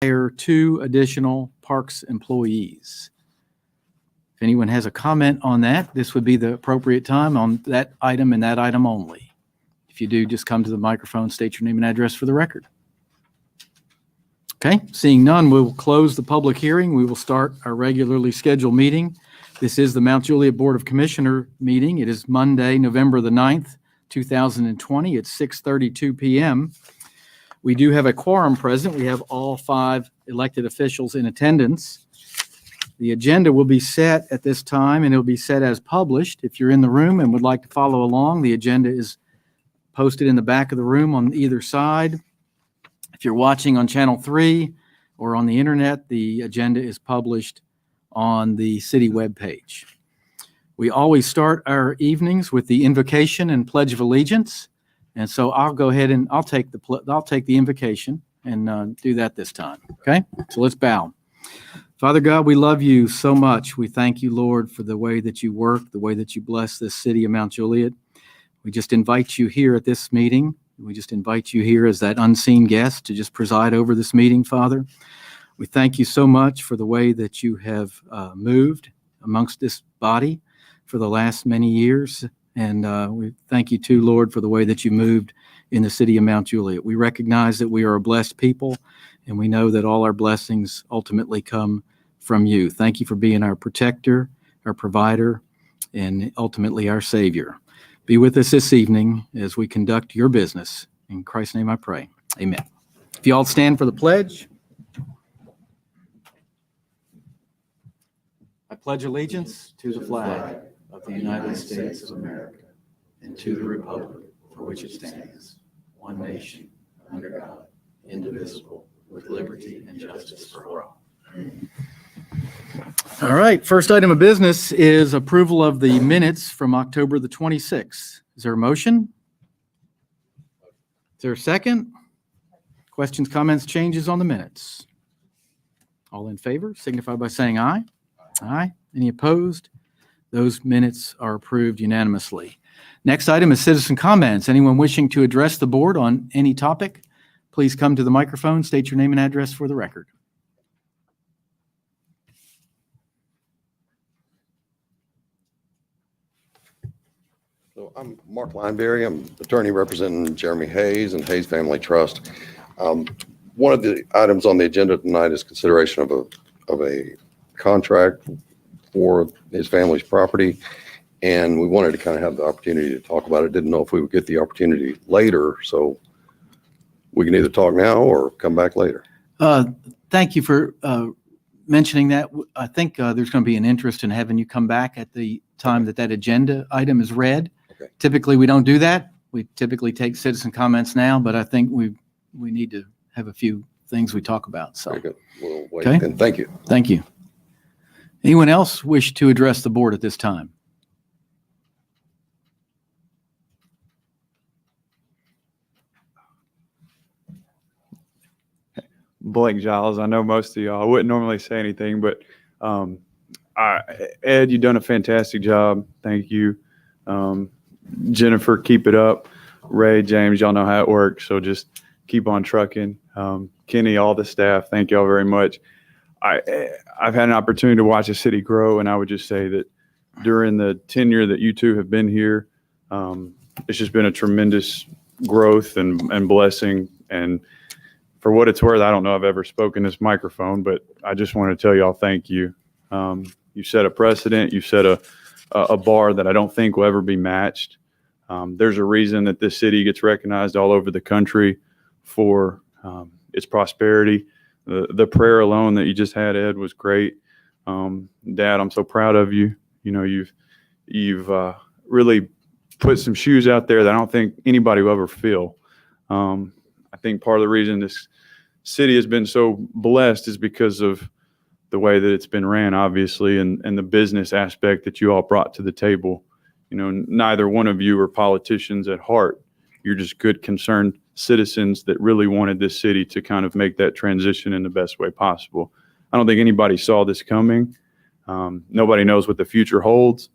hire 2 additional parks employees. If anyone has a comment on that, this would be the appropriate time on that item and that item only. If you do, just come to the microphone, state your name and address for the record. Okay, seeing none, we will close the public hearing. We will start our regularly scheduled meeting. This is the Mount Juliet Board of Commissioner meeting. It is Monday, November the 9th, 2020 at 6:32 p.m. We do have a quorum present. We have all 5 elected officials in attendance. The agenda will be set at this time, and it will be set as published. If you're in the room and would like to follow along, the agenda is posted in the back of the room on either side. If you're watching on Channel 3 or on the internet, the agenda is published on the city webpage. We always start our evenings with the invocation and Pledge of Allegiance. And so I'll go ahead and I'll take the invocation and do that this time. Okay, so let's bow. Father God, we love you so much. We thank you, Lord, for the way that you work, the way that you bless this city of Mount Juliet. We just invite you here at this meeting. We just invite you here as that unseen guest to just preside over this meeting, Father. We thank you so much for the way that you have moved amongst this body for the last many years. And we thank you too, Lord, for the way that you moved in the city of Mount Juliet. We recognize that we are a blessed people, and we know that all our blessings ultimately come from you. Thank you for being our protector, our provider, and ultimately our Savior. Be with us this evening as we conduct your business. In Christ's name I pray. Amen. If you all stand for the pledge. I pledge allegiance to the flag of the United States of America and to the republic for which it stands, one nation, under God, indivisible, with liberty and justice for all. All right, first item of business is approval of the minutes from October the 26th. Is there a motion? Is there a second? Questions, comments, changes on the minutes? All in favor, signify by saying aye. Aye. Any opposed? Those minutes are approved unanimously. Next item is citizen comments. Anyone wishing to address the board on any topic, please come to the microphone, state your name and address for the record. So I'm Mark Lineberry. I'm attorney representing Jeremy Hayes and Hayes Family Trust. One of the items on the agenda tonight is consideration of a contract for his family's property, and we wanted to kind of have the opportunity to talk about it. Didn't know if we would get the opportunity later, so we can either talk now or come back later. Thank you for mentioning that. I think there's going to be an interest in having you come back at the time that agenda item is read. Okay. Typically, we don't do that. We typically take citizen comments now, but I think we need to have a few things we talk about. So, Very good. We'll wait. Okay. And thank you. Thank you. Anyone else wish to address the board at this time? Blake Giles. I know most of y'all. I wouldn't normally say anything, but Ed, you've done a fantastic job. Thank you. Jennifer, keep it up. Ray, James, y'all know how it works, so just keep on trucking. Kenny, all the staff, thank y'all very much. I've had an opportunity to watch the city grow, and I would just say that during the tenure that you two have been here, it's just been a tremendous growth and blessing. And for what it's worth, I don't know if I've ever spoken this microphone, but I just want to tell y'all thank you. You set a precedent. You set a bar that I don't think will ever be matched. There's a reason that this city gets recognized all over the country for its prosperity. The prayer alone that you just had, Ed, was great. Dad, I'm so proud of you. You know, you've really put some shoes out there that I don't think anybody will ever fill. I think part of the reason this city has been so blessed is because of the way that it's been ran, obviously, and the business aspect that you all brought to the table. You know, neither one of you are politicians at heart. You're just good, concerned citizens that really wanted this city to kind of make that transition in the best way possible. I don't think anybody saw this coming. Nobody knows what the future holds,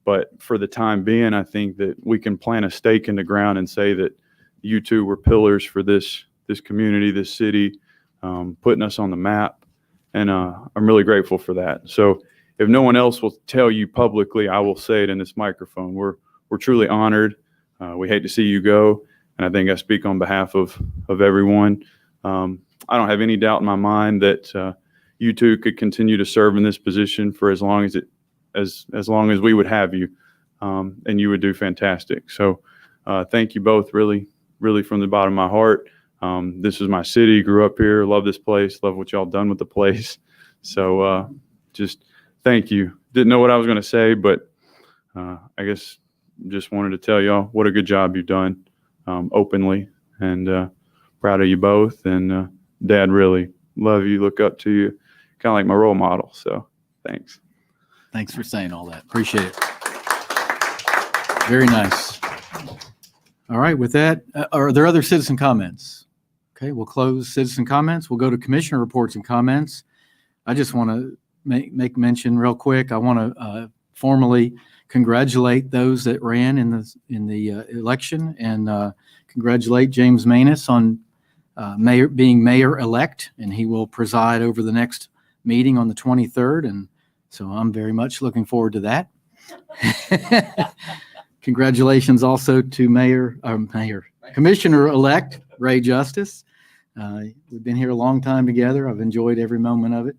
but for the time being, I think that we can plant a stake in the ground and say that you two were pillars for this community, this city, putting us on the map. And I'm really grateful for that. So if no one else will tell you publicly, I will say it in this microphone. We're truly honored. We hate to see you go. And I think I speak on behalf of everyone. I don't have any doubt in my mind that you two could continue to serve in this position for as long as long as we would have you, and you would do fantastic. So thank you both, really, really from the bottom of my heart. This is my city, grew up here, love this place, love what y'all done with the place. So just thank you. Didn't know what I was going to say, but I guess just wanted to tell y'all what a good job you've done openly, and proud of you both. And Dad, really love you, look up to you, kind of like my role model. So thanks. Thanks for saying all that. Appreciate it. Very nice. All right, with that, are there other citizen comments? Okay, we'll close citizen comments. We'll go to commissioner reports and comments. I just want to make mention real quick. I want to formally congratulate those that ran in the election, and congratulate James Manus on being mayor-elect, and he will preside over the next meeting on the 23rd, and so I'm very much looking forward to that. Congratulations also to Commissioner-elect Ray Justice. We've been here a long time together. I've enjoyed every moment of it.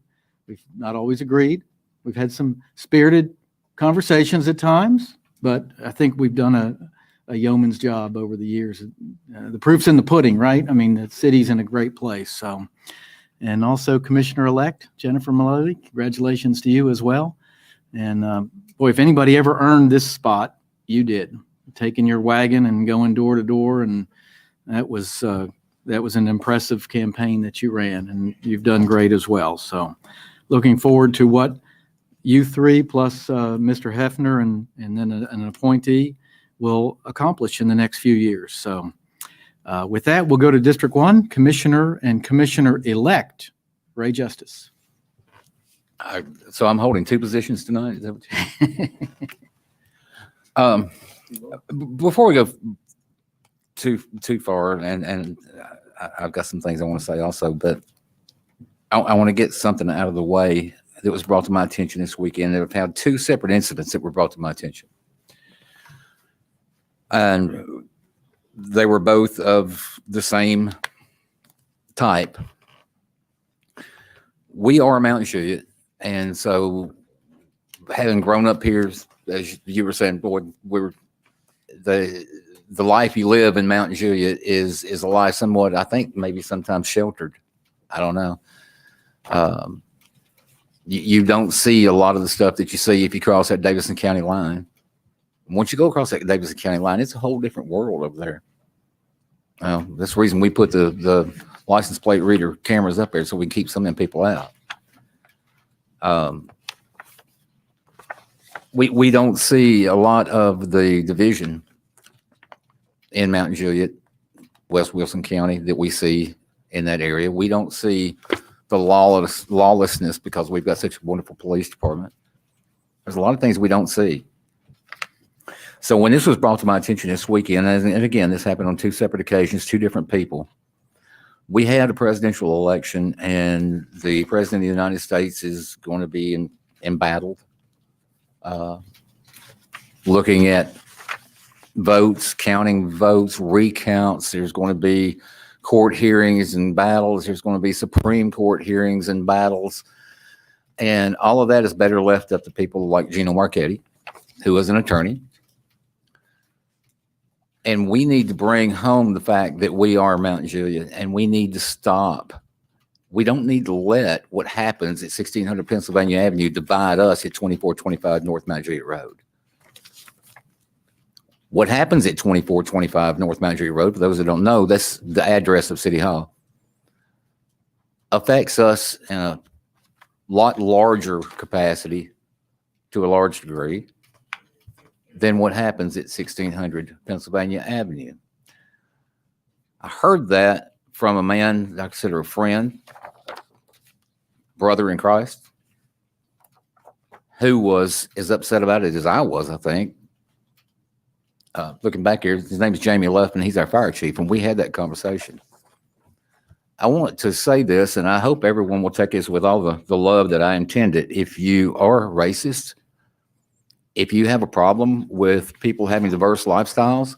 We've not always agreed. We've had some spirited conversations at times, but I think we've done a yeoman's job over the years. The proof's in the pudding, right? I mean, the city's in a great place. So, and also Commissioner-elect Jennifer Maloney, congratulations to you as well. And boy, if anybody ever earned this spot, you did. Taking your wagon and going door to door, and that was an impressive campaign that you ran, and you've done great as well. So, looking forward to what you three plus Mr. Hefner and then an appointee will accomplish in the next few years. So with that, we'll go to District 1, Commissioner and Commissioner-elect Ray Justice. So I'm holding two positions tonight. Is that what before we go too far, and I've got some things I want to say also, but I want to get something out of the way that was brought to my attention this weekend. I've had two separate incidents that were brought to my attention. And they were both of the same type. We are Mount Juliet, and so having grown up here, as you were saying, boy, the life you live in Mount Juliet is a life somewhat, I think, maybe sometimes sheltered. I don't know. You don't see a lot of the stuff that you see if you cross that Davidson County line. Once you go across that Davidson County line, it's a whole different world over there. That's the reason we put the license plate reader cameras up there, so we can keep some of them people out. We don't see a lot of the division in Mount Juliet, West Wilson County, that we see in that area. We don't see the lawlessness because we've got such a wonderful police department. There's a lot of things we don't see. So when this was brought to my attention this weekend, and again, this happened on two separate occasions, two different people. We had a presidential election, and the president of the United States is going to be embattled, looking at votes, counting votes, recounts. There's going to be court hearings and battles. There's going to be Supreme Court hearings and battles. And all of that is better left up to people like Gino Marchetti, who is an attorney. And we need to bring home the fact that we are Mount Juliet, and we need to stop. We don't need to let what happens at 1600 Pennsylvania Avenue divide us at 2425 North Mount Juliet Road. What happens at 2425 North Mount Juliet Road, for those that don't know, that's the address of City Hall, affects us in a lot larger capacity, to a large degree, than what happens at 1600 Pennsylvania Avenue. I heard that from a man I consider a friend, brother in Christ, who was as upset about it as I was, I think. Looking back here, his name is Jamie Luffman. He's our fire chief, and we had that conversation. I want to say this, and I hope everyone will take this with all the love that I intended. If you are racist, if you have a problem with people having diverse lifestyles,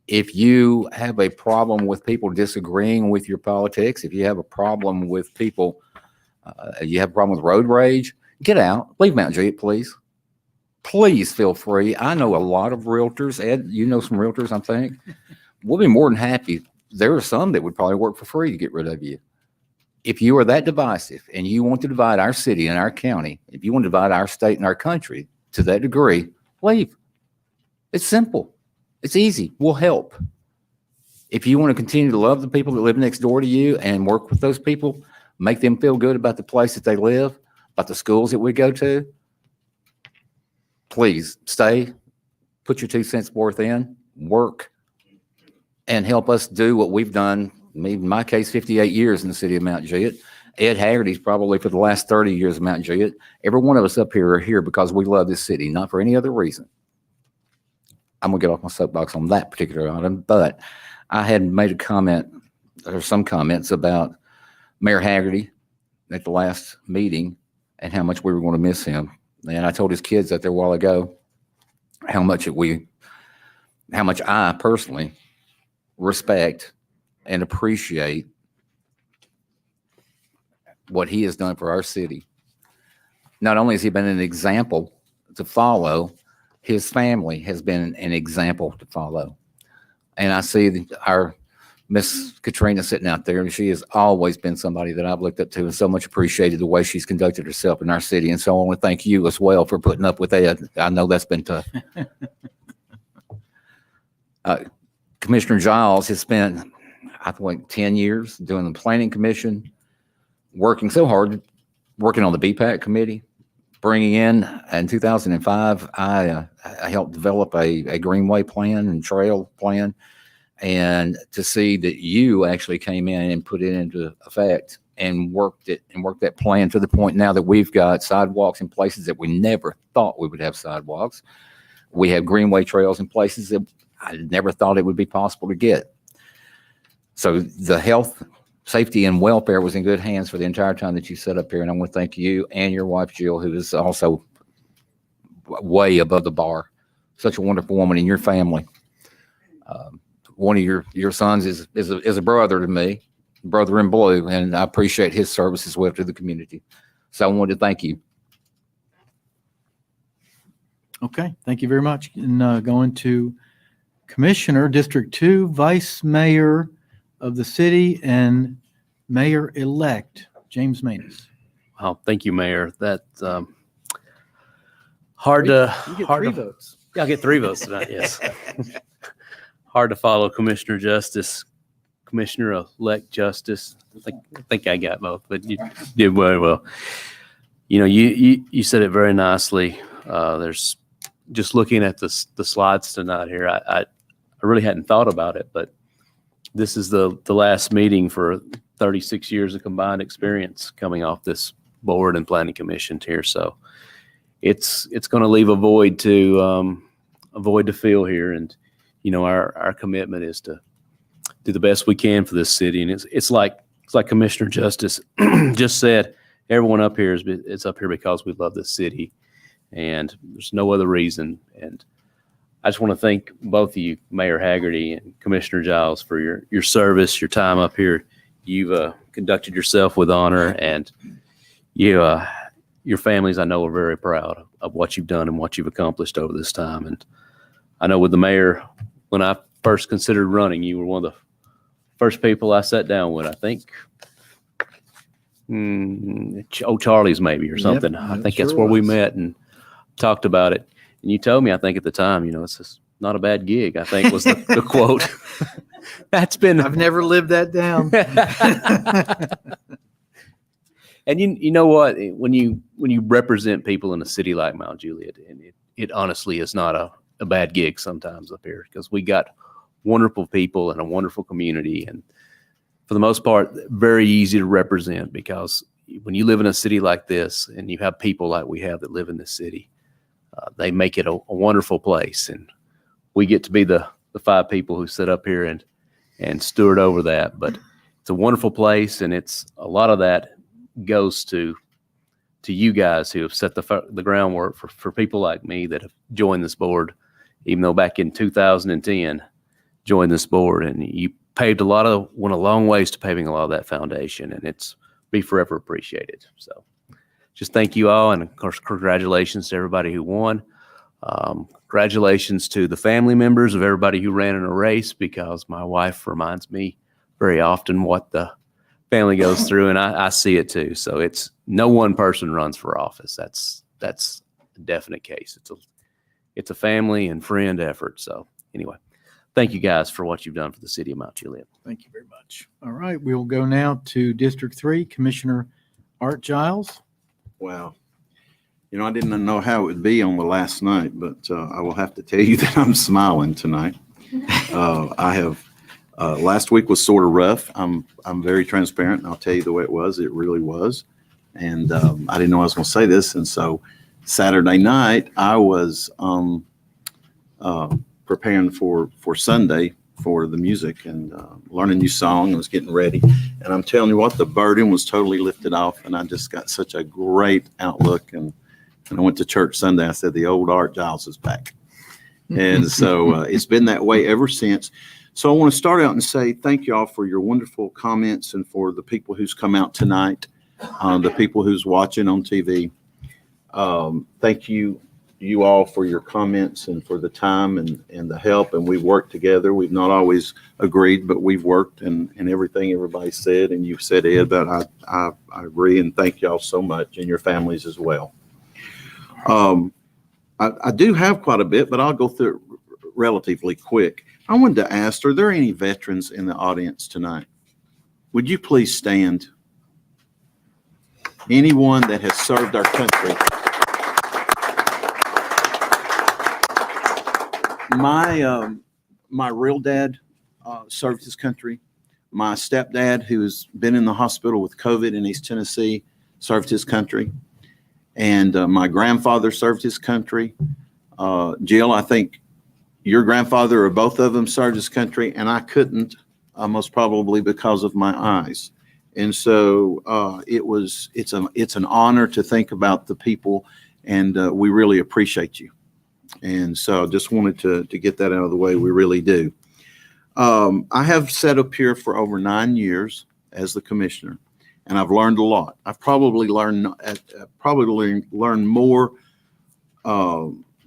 if you have a problem with people disagreeing with your politics, if you have a problem with people, you have a problem with road rage, get out, leave Mount Juliet, please. Please feel free. I know a lot of realtors. Ed, you know some realtors, I think. We'll be more than happy. There are some that would probably work for free to get rid of you. If you are that divisive and you want to divide our city and our county, if you want to divide our state and our country to that degree, leave. It's simple. It's easy. We'll help. If you want to continue to love the people that live next door to you and work with those people, make them feel good about the place that they live, about the schools that we go to, please stay, put your 2 cents worth in, work, and help us do what we've done, in my case, 58 years in the city of Mount Juliet. Ed Haggerty's probably for the last 30 years of Mount Juliet. Every one of us up here are here because we love this city, not for any other reason. I'm going to get off my soapbox on that particular item, but I had made a comment, or some comments about Mayor Haggerty at the last meeting and how much we were going to miss him. And I told his kids that there a while ago how much I personally respect and appreciate what he has done for our city. Not only has he been an example to follow, his family has been an example to follow. And I see our Miss Katrina sitting out there, and she has always been somebody that I've looked up to and so much appreciated the way she's conducted herself in our city. And so I want to thank you as well for putting up with that. I know that's been tough. Commissioner Giles has spent, I think, 10 years doing the Planning Commission, working so hard, working on the BPAC committee, bringing in 2005, I helped develop a greenway plan and trail plan. And to see that you actually came in and put it into effect and worked that plan to the point now that we've got sidewalks in places that we never thought we would have sidewalks. We have greenway trails in places that I never thought it would be possible to get. So the health, safety, and welfare was in good hands for the entire time that you sat up here. And I want to thank you and your wife, Jill, who is also way above the bar. Such a wonderful woman, and your family. One of your sons is a brother to me, brother in blue, and I appreciate his service as well to the community. So I wanted to thank you. Okay, thank you very much. And going to Commissioner, District 2, Vice Mayor of the city, and Mayor-elect James Maness. Well, thank you, Mayor. That's hard to. You get hard 3 to, votes. Yeah, I get 3 votes tonight. Yes. Hard to follow Commissioner Justice, Commissioner-elect Justice. I think I got both, but you did very well. You know, you said it very nicely. There's just looking at the slides tonight here. I really hadn't thought about it, but this is the last meeting for 36 years of combined experience coming off this board and planning commission here. So it's going to leave a void to fill here. And, you know, our commitment is to do the best we can for this city. And it's like Commissioner Justice just said, everyone up here is up here because we love this city, and there's no other reason. And I just want to thank both of you, Mayor Haggerty and Commissioner Giles, for your service, your time up here. You've conducted yourself with honor, and your families, I know, are very proud of what you've done and what you've accomplished over this time. And I know with the mayor, when I first considered running, you were one of the first people I sat down with. I think, Charlie's maybe or something. Yep, I think sure that's where we was. met and talked about it. And you told me, I think at the time, you know, it's just not a bad gig, I think was the quote. That's been. I've never lived that down. And you know what? When you represent people in a city like Mount Juliet, and it honestly is not a bad gig sometimes up here, because we got wonderful people and a wonderful community, and for the most part, very easy to represent, because when you live in a city like this and you have people like we have that live in this city, they make it a wonderful place. And we get to be the 5 people who sit up here and steward over that. But a wonderful place, and it's a lot of that goes to you guys who have set the groundwork for people like me that have joined this board, even though back in 2010 joined this board, and you went a long ways to paving a lot of that foundation, and it's be forever appreciated. So just thank you all, and of course congratulations to everybody who won. Congratulations to the family members of everybody who ran in a race, because my wife reminds me very often what the family goes through, and I see it too. So it's no one person runs for office. That's a definite case. It's a family and friend effort. So anyway, thank you guys for what you've done for the city of Mount Juliet. Thank you very much. All right, we'll go now to District 3, Commissioner Art Giles. Wow. You know, I didn't know how it would be on the last night, but I will have to tell you that I'm smiling tonight. Last week was sort of rough. I'm very transparent, and I'll tell you the way it was. It really was. And I didn't know I was going to say this. And so Saturday night, I was preparing for Sunday for the music and learning a new song. I was getting ready. And I'm telling you what, the burden was totally lifted off. And I just got such a great outlook. And I went to church Sunday. I said, the old Art Giles is back. And so it's been that way ever since. So I want to start out and say thank you all for your wonderful comments, and for the people who's come out tonight, the people who's watching on TV. Thank you all for your comments and for the time and the help. And we've worked together. We've not always agreed, but we've worked, and everything everybody said, and you've said, Ed, but I agree, and thank you all so much, and your families as well. I do have quite a bit, but I'll go through it relatively quick. I wanted to ask, are there any veterans in the audience tonight? Would you please stand? Anyone that has served our country. My real dad served his country. My stepdad, who has been in the hospital with COVID in East Tennessee, served his country. And my grandfather served his country. Jill, I think your grandfather or both of them served his country, and I couldn't, most probably because of my eyes. And so it's an honor to think about the people, and we really appreciate you. And so I just wanted to get that out of the way. We really do. I have sat up here for over 9 years as the commissioner, and I've learned a lot. I've probably learned more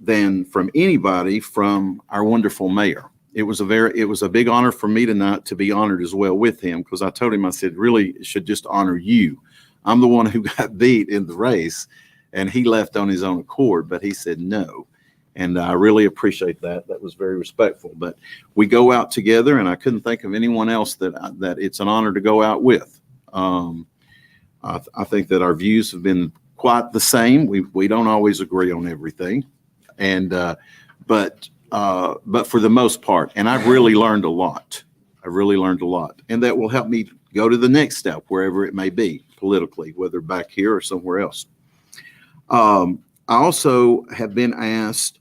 than from anybody from our wonderful mayor. It was a big honor for me tonight to be honored as well with him, because I told him, I said, really it should just honor you. I'm the one who got beat in the race, and he left on his own accord, but he said no. And I really appreciate that. That was very respectful. But we go out together, and I couldn't think of anyone else that it's an honor to go out with. I think that our views have been quite the same. We don't always agree on everything, and but for the most part, and I've really learned a lot. And that will help me go to the next step, wherever it may be politically, whether back here or somewhere else. I also have been asked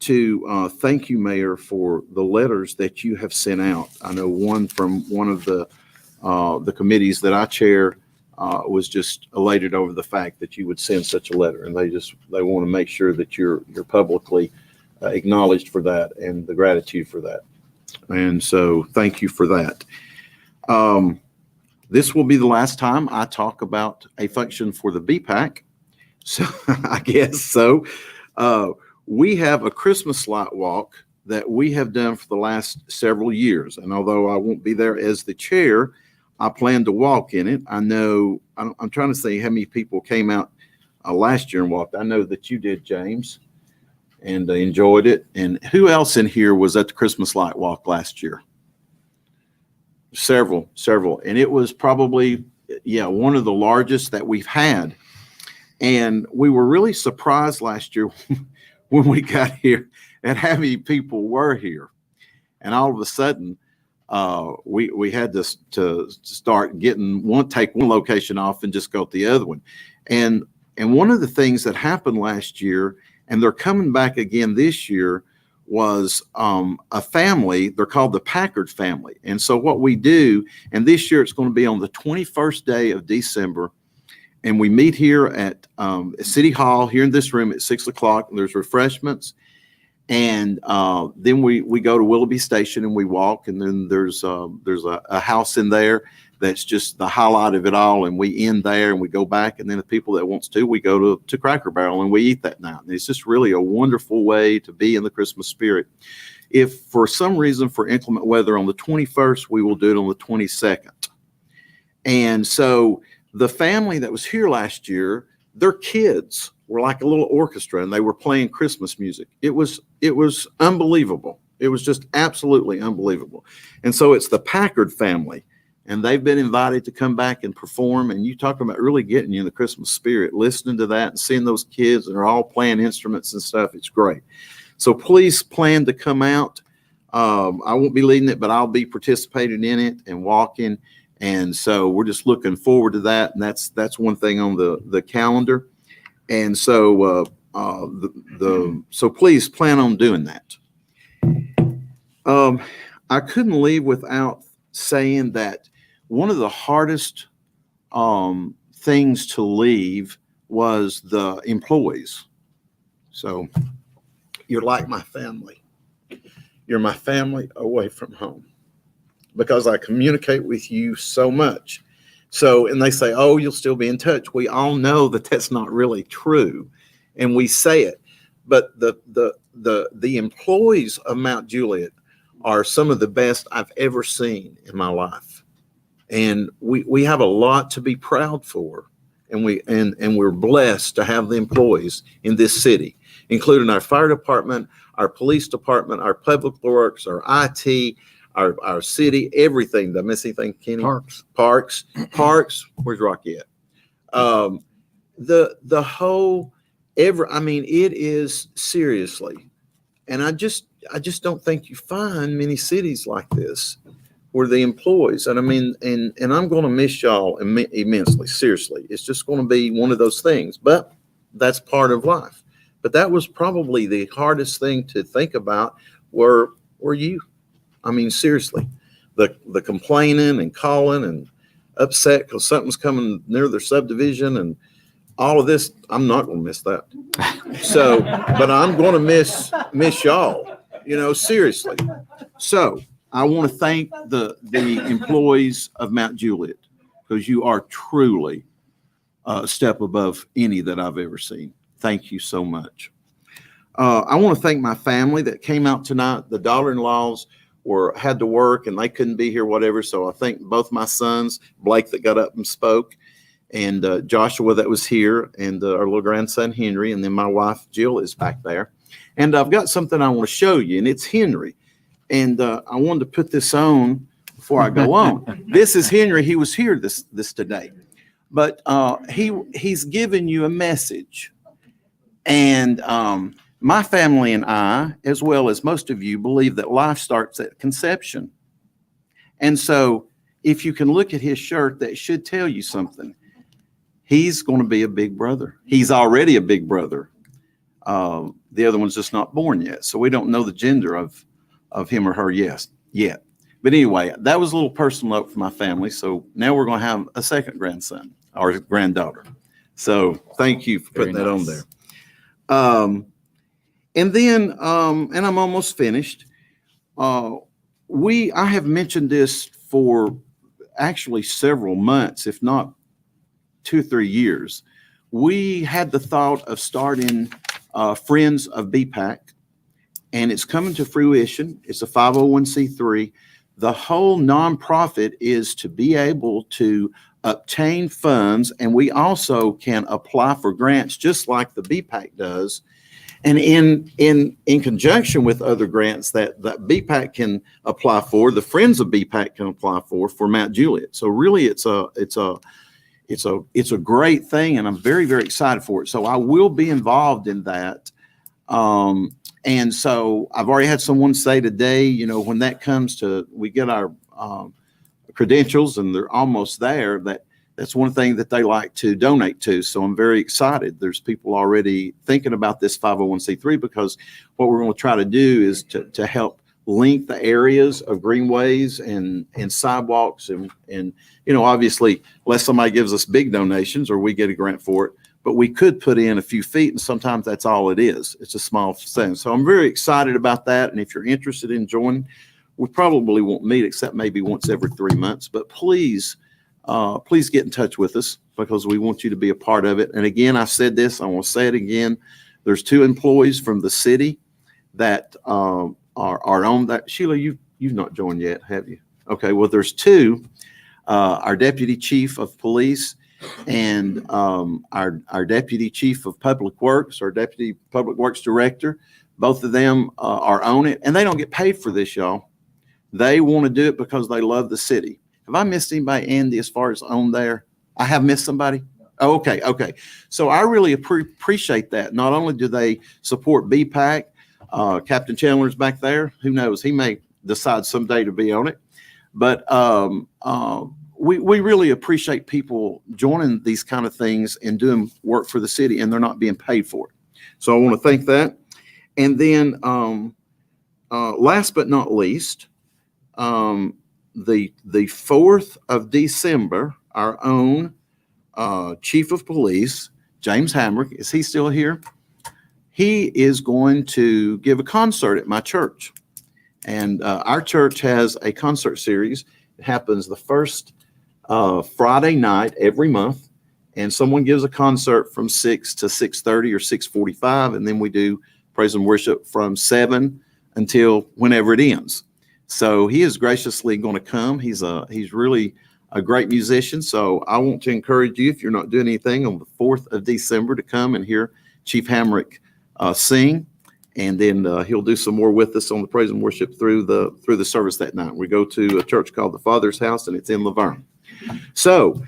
to thank you, Mayor, for the letters that you have sent out. I know one from one of the committees that I chair was just elated over the fact that you would send such a letter, and they want to make sure that you're publicly acknowledged for that, and the gratitude for that. And so thank you for that. This will be the last time I talk about a function for the BPAC. So I guess so. We have a Christmas light walk that we have done for the last several years. And although I won't be there as the chair, I plan to walk in it. I know, I'm trying to say how many people came out last year and walked. I know that you did, James, and enjoyed it. And who else in here was at the Christmas light walk last year? Several. And it was probably, one of the largest that we've had. And we were really surprised last year when we got here at how many people were here. And all of a sudden, we had to start take one location off and just go to the other one. And one of the things that happened last year, and they're coming back again this year, was a family. They're called the Packard family. And so what we do, and this year it's going to be on the 21st day of December, and we meet here at City Hall here in this room at 6 o'clock. There's refreshments. And then we go to Willoughby Station and we walk, and then there's a house in there that's just the highlight of it all. And we end there and we go back, and then the people that wants to, we go to Cracker Barrel and we eat that night. And it's just really a wonderful way to be in the Christmas spirit. If for some reason for inclement weather on the 21st, we will do it on the 22nd. And so the family that was here last year, their kids were like a little orchestra, and they were playing Christmas music. It was unbelievable. It was just absolutely unbelievable. And so it's the Packard family, and they've been invited to come back and perform. And you talk about really getting you in the Christmas spirit, listening to that and seeing those kids, and they're all playing instruments and stuff. It's great. So please plan to come out. I won't be leading it, but I'll be participating in it and walking. And so we're just looking forward to that. And that's one thing on the calendar. And so so please plan on doing that. I couldn't leave without saying that one of the hardest things to leave was the employees. So you're like my family. You're my family away from home, because I communicate with you so much. So, and they say, oh, you'll still be in touch. We all know that that's not really true, and we say it. But the employees of Mount Juliet are some of the best I've ever seen in my life. And we have a lot to be proud for. And we're blessed to have the employees in this city, including our fire department, our police department, our public works, our IT, our city, everything. Did I miss anything, Kenny? Parks. Where's Rocky at? The whole, it is seriously. And I just don't think you find many cities like this where the employees, and I'm going to miss y'all immensely. Seriously. It's just going to be one of those things, but that's part of life. But that was probably the hardest thing to think about were you. Seriously, the complaining and calling and upset because something's coming near their subdivision and all of this. I'm not going to miss that. So, but I'm going to miss y'all, seriously. So I want to thank the employees of Mount Juliet, because you are truly a step above any that I've ever seen. Thank you so much. I want to thank my family that came out tonight. The daughter-in-laws had to work and they couldn't be here, whatever. So I thank both my sons, Blake that got up and spoke, and Joshua that was here, and our little grandson Henry, and then my wife Jill is back there. And I've got something I want to show you, and it's Henry. And I wanted to put this on before I go on. This is Henry. He was here this today, but he's given you a message. And my family and I, as well as most of you, believe that life starts at conception. And so if you can look at his shirt, that should tell you something. He's going to be a big brother. He's already a big brother. The other one's just not born yet. So we don't know the gender of him or her yet. But anyway, that was a little personal note for my family. So now we're going to have a second grandson or granddaughter. So thank you for putting that on there. And then, and I'm almost finished. I have mentioned this for actually several months, if not 2 or 3 years. We had the thought of starting Friends of BPAC, and it's coming to fruition. It's a 501c3. The whole nonprofit is to be able to obtain funds, and we also can apply for grants just like the BPAC does. And in conjunction with other grants that BPAC can apply for, the Friends of BPAC can apply for Mount Juliet. So really, it's a great thing, and I'm very, very excited for it. So I will be involved in that. And so I've already had someone say today, when that comes to, we get our credentials and they're almost there, that that's one thing that they like to donate to. So I'm very excited. There's people already thinking about this 501c3, because what we're going to try to do is to help link the areas of greenways and sidewalks and obviously unless somebody gives us big donations or we get a grant for it, but we could put in a few feet, and sometimes that's all it is. It's a small thing. So I'm very excited about that. And if you're interested in joining, we probably won't meet except maybe once every 3 months, but please get in touch with us because we want you to be a part of it. And again, I said this, I want to say it again. There's 2 employees from the city that are on that. Sheila, you've not joined yet, have you? Okay, well, there's 2, our deputy chief of police and our deputy chief of public works, our deputy public works director. Both of them are on it, and they don't get paid for this, y'all. They want to do it because they love the city. Have I missed anybody, Andy, as far as on there? I have missed somebody? Oh, okay. So I really appreciate that. Not only do they support BPAC, Captain Chandler's back there. Who knows? He may decide someday to be on it. But we really appreciate people joining these kind of things and doing work for the city, and they're not being paid for it. So I want to thank that. And then last but not least, the 4th of December, our own chief of police, James Hamrick, is he still here? He is going to give a concert at my church. And our church has a concert series. It happens the first Friday night every month. And someone gives a concert from 6 to 6:30 or 6:45. And then we do praise and worship from 7 until whenever it ends. So he is graciously going to come. He's really a great musician. So I want to encourage you, if you're not doing anything, on the 4th of December to come and hear Chief Hamrick sing. And then he'll do some more with us on the praise and worship through the service that night. We go to a church called the Father's House, and it's in Laverne. So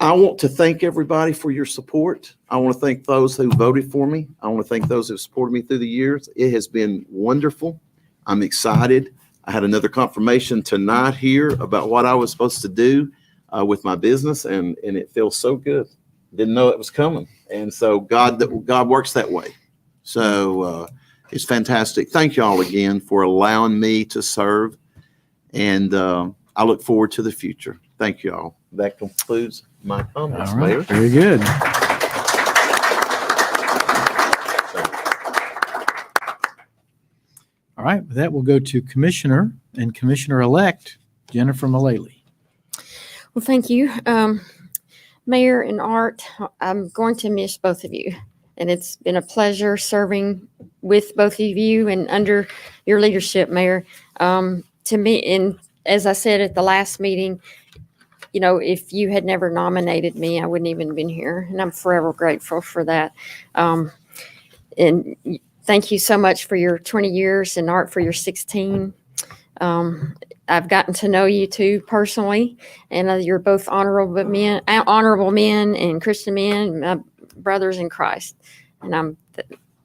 I want to thank everybody for your support. I want to thank those who voted for me. I want to thank those who have supported me through the years. It has been wonderful. I'm excited. I had another confirmation tonight here about what I was supposed to do with my business, and it feels so good. Didn't know it was coming. And so God works that way. So it's fantastic. Thank you all again for allowing me to serve. And I look forward to the future. Thank you all. That concludes my comments, All right, Mayor. very good. All right, with that, we'll go to Commissioner and Commissioner-elect Jennifer Mullally. Well, thank you. Mayor and Art, I'm going to miss both of you. And it's been a pleasure serving with both of you and under your leadership, Mayor. To me, and as I said at the last meeting, if you had never nominated me, I wouldn't even been here. And I'm forever grateful for that. And thank you so much for your 20 years and Art for your 16. I've gotten to know you too personally, and you're both honorable men and Christian men, my brothers in Christ, and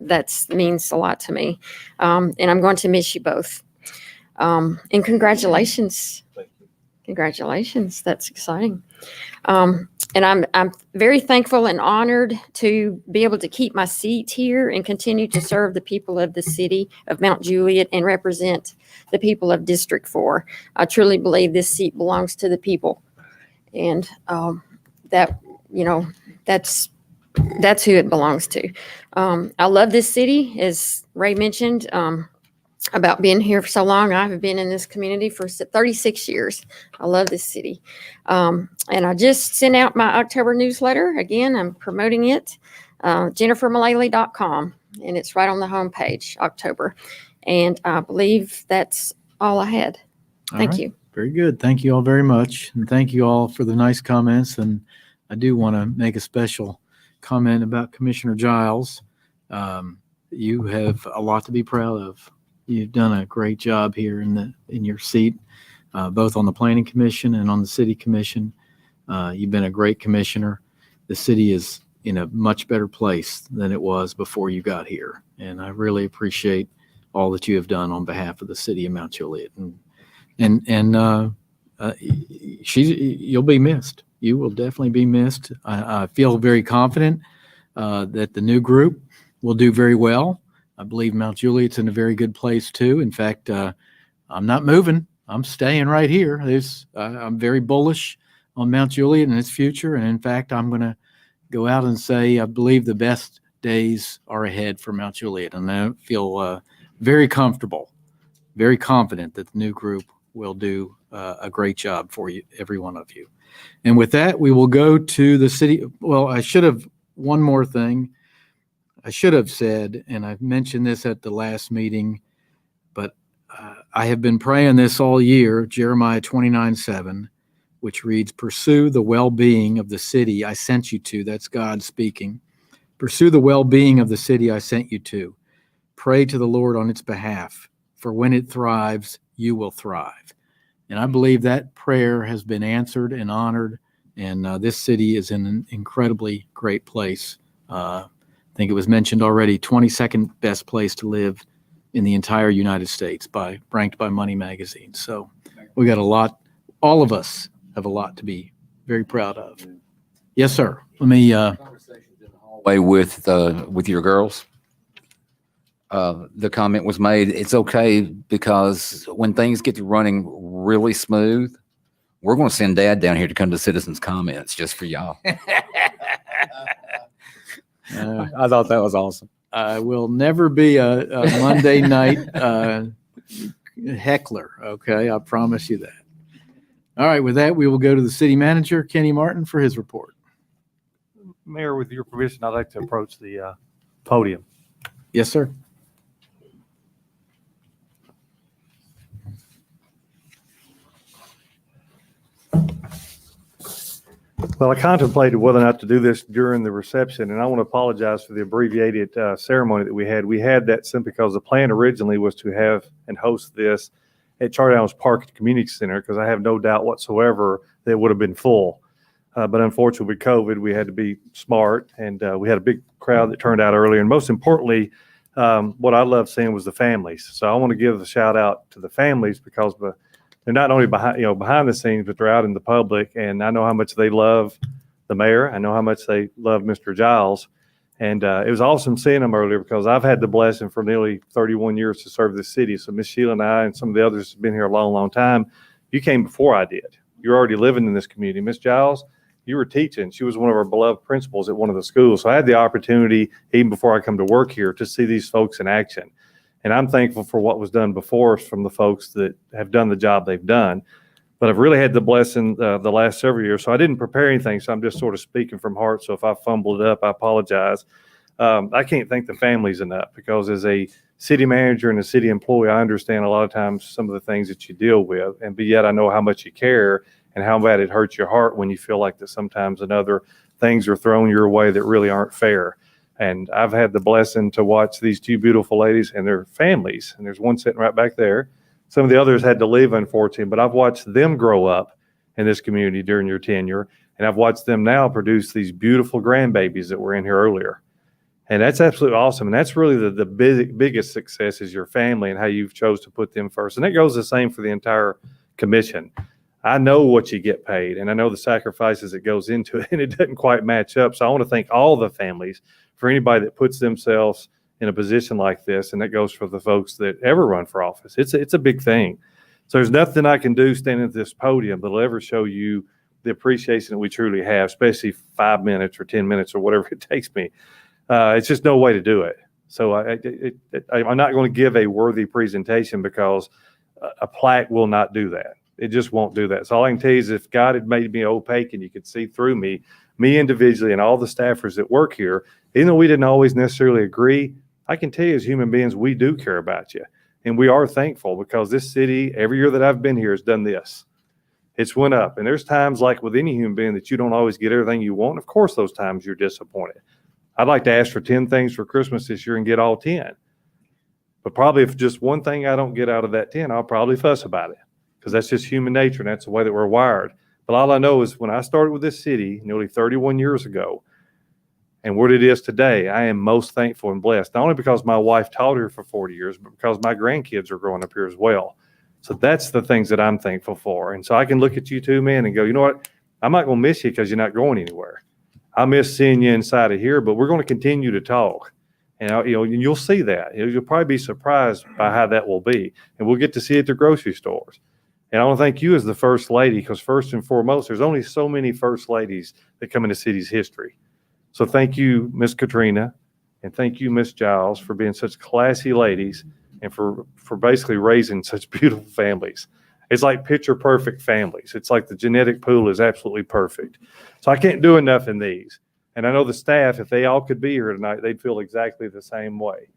that means a lot to me. And I'm going to miss you both. And congratulations. Congratulations. That's exciting. And I'm very thankful and honored to be able to keep my seat here and continue to serve the people of the city of Mount Juliet and represent the people of District 4. I truly believe this seat belongs to the people. And that's who it belongs to. I love this city, as Ray mentioned, about being here for so long. I've been in this community for 36 years. I love this city. And I just sent out my October newsletter. Again, I'm promoting it, jennifermullally.com, and it's right on the homepage, October. And I believe that's all I had. Thank you. Very good. Thank you all very much. And thank you all for the nice comments. And I do want to make a special comment about Commissioner Giles. You have a lot to be proud of. You've done a great job here in your seat, both on the Planning Commission and on the City Commission. You've been a great commissioner. The city is in a much better place than it was before you got here. And I really appreciate all that you have done on behalf of the city of Mount Juliet. And you'll be missed. You will definitely be missed. I feel very confident that the new group will do very well. I believe Mount Juliet's in a very good place too. In fact, I'm not moving. I'm staying right here. I'm very bullish on Mount Juliet and its future. And in fact, I'm going to go out and say I believe the best days are ahead for Mount Juliet. And I feel very comfortable, very confident that the new group will do a great job for you, every one of you. And with that, we will go to the city. Well, one more thing. I should have said, and I've mentioned this at the last meeting, but I have been praying this all year, Jeremiah 29:7, which reads, pursue the well-being of the city I sent you to. That's God speaking. Pursue the well-being of the city I sent you to. Pray to the Lord on its behalf, for when it thrives, you will thrive. And I believe that prayer has been answered and honored, and this city is in an incredibly great place. I think it was mentioned already, 22nd best place to live in the entire United States, ranked by Money Magazine. So we got a lot, all of us have a lot to be very proud of. Yes, sir. Let me, Way with your girls. The comment was made, it's okay because when things get to running really smooth, we're going to send Dad down here to come to citizens' comments just for y'all. I thought that was awesome. I will never be a Monday night heckler, okay? I promise you that. All right, with that, we will go to the city manager, Kenny Martin, for his report. Mayor, with your permission, I'd like to approach the podium. Yes, sir. Well, I contemplated whether or not to do this during the reception, and I want to apologize for the abbreviated ceremony that we had. We had that simply because the plan originally was to have and host this at Charter Downs Park Community Center, because I have no doubt whatsoever that it would have been full. But unfortunately, with COVID, we had to be smart, and we had a big crowd that turned out earlier. And most importantly, what I loved seeing was the families. So I want to give a shout out to the families, because they're not only behind the scenes, but they're out in the public. And I know how much they love the mayor. I know how much they love Mr. Giles. And it was awesome seeing them earlier, because I've had the blessing for nearly 31 years to serve this city. So Miss Sheila and I and some of the others have been here a long, long time. You came before I did. You're already living in this community. Miss Giles, you were teaching. She was one of our beloved principals at one of the schools. So I had the opportunity, even before I come to work here, to see these folks in action. And I'm thankful for what was done before us from the folks that have done the job they've done. But I've really had the blessing the last several years. So I didn't prepare anything. So I'm just sort of speaking from heart. So if I fumbled it up, I apologize. I can't thank the families enough, because as a city manager and a city employee, I understand a lot of times some of the things that you deal with. But yet I know how much you care and how bad it hurts your heart when you feel like that sometimes other things are thrown your way that really aren't fair. And I've had the blessing to watch these two beautiful ladies and their families. And there's one sitting right back there. Some of the others had to leave, unfortunately, but I've watched them grow up in this community during your tenure. And I've watched them now produce these beautiful grandbabies that were in here earlier. And that's absolutely awesome. And that's really the biggest success is your family and how you've chose to put them first. And it goes the same for the entire commission. I know what you get paid, and I know the sacrifices that goes into it, and it doesn't quite match up. So I want to thank all the families for anybody that puts themselves in a position like this. And that goes for the folks that ever run for office. It's a big thing. So there's nothing I can do standing at this podium that'll ever show you the appreciation that we truly have, especially 5 minutes or 10 minutes or whatever it takes me. It's just no way to do it. So I'm not going to give a worthy presentation, because a plaque will not do that. It just won't do that. So all I can tell you is, if God had made me opaque and you could see through me individually and all the staffers that work here, even though we didn't always necessarily agree, I can tell you as human beings, we do care about you. And we are thankful, because this city, every year that I've been here, has done this. It's went up. And there's times, like with any human being, that you don't always get everything you want. Of course, those times you're disappointed. I'd like to ask for 10 things for Christmas this year and get all 10. But probably if just one thing I don't get out of that 10, I'll probably fuss about it, because that's just human nature, and that's the way that we're wired. But all I know is, when I started with this city nearly 31 years ago, and what it is today, I am most thankful and blessed, not only because my wife taught here for 40 years, but because my grandkids are growing up here as well. So that's the things that I'm thankful for. And so I can look at you two men and go, you know what? I'm not going to miss you because you're not going anywhere. I miss seeing you inside of here, but we're going to continue to talk. And you'll see that. You'll probably be surprised by how that will be. And we'll get to see it at the grocery stores. And I want to thank you as the first lady, because first and foremost, there's only so many first ladies that come into city's history. So thank you, Miss Katrina, and thank you, Miss Giles, for being such classy ladies and for basically raising such beautiful families. It's like picture perfect families. It's like the genetic pool is absolutely perfect. So I can't do enough in these. And I know the staff, if they all could be here tonight, they'd feel exactly the same way.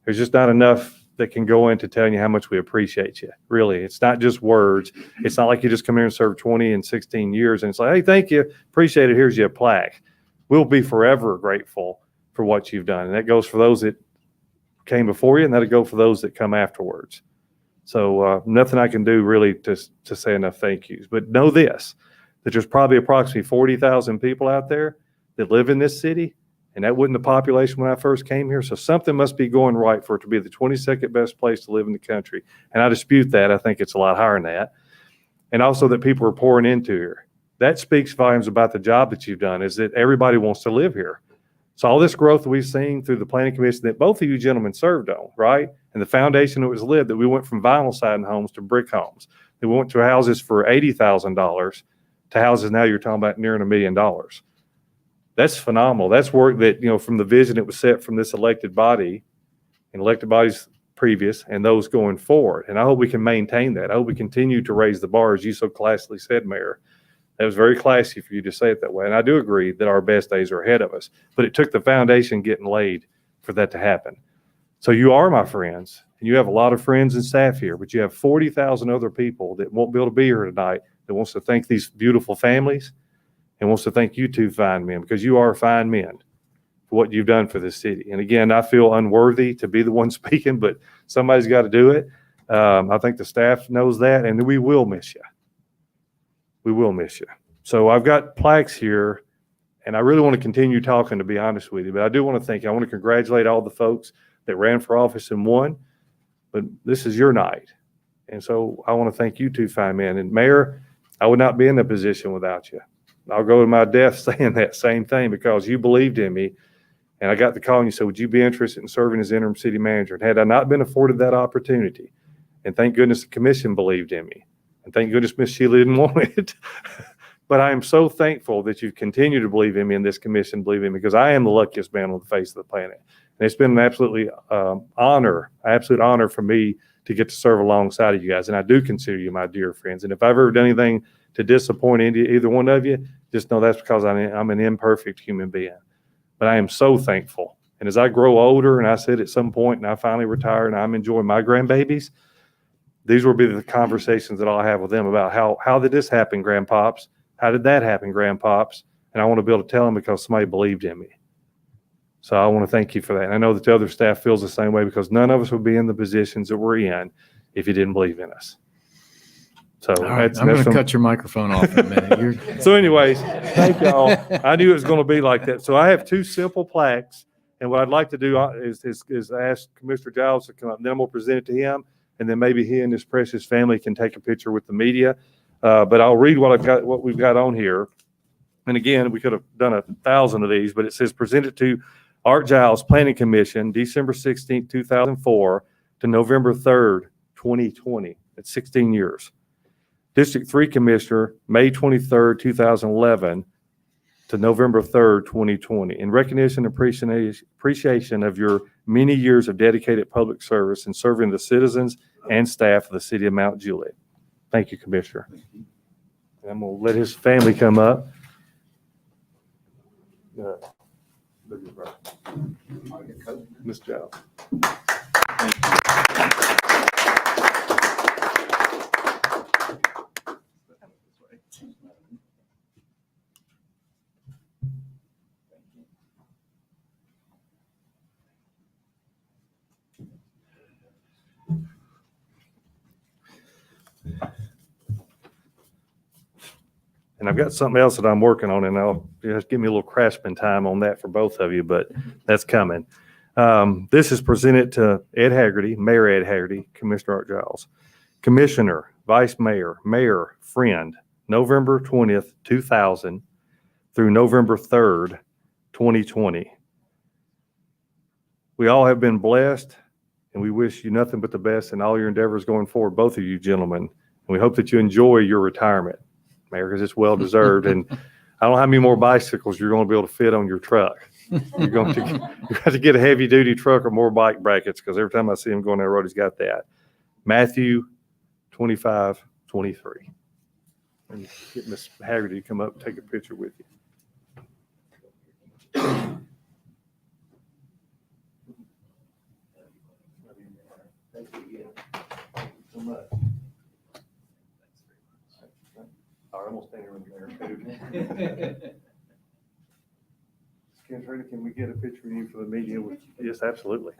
There's just not enough that can go into telling you how much we appreciate you. Really, it's not just words. It's not like you just come here and serve 20 and 16 years and it's like, hey, thank you, appreciate it, here's your plaque. We'll be forever grateful for what you've done. And that goes for those that came before you, and that'll go for those that come afterwards. So nothing I can do really to say enough thank yous. But know this, that there's probably approximately 40,000 people out there that live in this city, and that wasn't the population when I first came here. So something must be going right for it to be the 22nd best place to live in the country. And I dispute that. I think it's a lot higher than that. And also that people are pouring into here. That speaks volumes about the job that you've done, is that everybody wants to live here. So all this growth that we've seen through the planning commission that both of you gentlemen served on, right? And the foundation that was laid, that we went from vinyl siding homes to brick homes. That we went to houses for $80,000 to houses now you're talking about nearing $1 million. That's phenomenal. That's work that, from the vision that was set from this elected body and elected bodies previous and those going forward. And I hope we can maintain that. I hope we continue to raise the bar, as you so classily said, Mayor. That was very classy for you to say it that way. And I do agree that our best days are ahead of us, but it took the foundation getting laid for that to happen. So you are my friends, and you have a lot of friends and staff here, but you have 40,000 other people that won't be able to be here tonight that wants to thank these beautiful families and wants to thank you two fine men, because you are fine men for what you've done for this city. And again, I feel unworthy to be the one speaking, but somebody's got to do it. I think the staff knows that, and we will miss you. We will miss you. So I've got plaques here, and I really want to continue talking, to be honest with you, but I do want to thank you. I want to congratulate all the folks that ran for office and won, but this is your night. And so I want to thank you two fine men. And Mayor, I would not be in the position without you. I'll go to my death saying that same thing, because you believed in me, and I got the call and you said, would you be interested in serving as interim city manager? And had I not been afforded that opportunity, and thank goodness the commission believed in me, and thank goodness Miss Sheila didn't want it. But I am so thankful that you continue to believe in me, and this commission believe in me, because I am the luckiest man on the face of the planet. And it's been an absolute honor for me to get to serve alongside of you guys. And I do consider you my dear friends. And if I've ever done anything to disappoint either one of you, just know that's because I'm an imperfect human being. But I am so thankful. And as I grow older, and I said at some point, and I finally retire, and I'm enjoying my grandbabies, these will be the conversations that I'll have with them about how did this happen, grandpops? How did that happen, grandpops? And I want to be able to tell them because somebody believed in me. So I want to thank you for that. And I know that the other staff feels the same way, because none of us would be in the positions that we're in if you didn't believe in us. So All right, I'm going to cut your microphone off in a minute. So anyways, thank y'all. I knew it was going to be like that. So I have two simple plaques. And what I'd like to do is ask Commissioner Giles to come up. And then I'm going to present it to him. And then maybe he and his precious family can take a picture with the media. But I'll read what we've got on here. And again, we could have done 1,000 of these, but it says presented to Art Giles, Planning Commission, December 16th, 2004 to November 3rd, 2020. That's 16 years. District 3 Commissioner, May 23rd, 2011 to November 3rd, 2020. In recognition and appreciation of your many years of dedicated public service and serving the citizens and staff of the city of Mount Juliet. Thank you, Commissioner. And I'm going to let his family come up. Ms. Giles. And I've got something else that I'm working on, and I'll just give me a little craftsman time on that for both of you, but that's coming. This is presented to Ed Haggerty, Mayor Ed Haggerty, Commissioner Art Giles, Commissioner, Vice Mayor, Mayor, friend, November 20th, 2000 through November 3rd, 2020. We all have been blessed, and we wish you nothing but the best in all your endeavors going forward, both of you gentlemen. And we hope that you enjoy your retirement, Mayor, because it's well deserved. And I don't know how many more bicycles you're going to be able to fit on your truck. You're going to get a heavy duty truck or more bike brackets, because every time I see him going down the road, he's got that. Matthew 25:23. And get Miss Haggerty to come up and take a picture with you. So much. All right, I'm gonna stand here with you. Ken's, can we get a picture of you for the media? Yes, absolutely.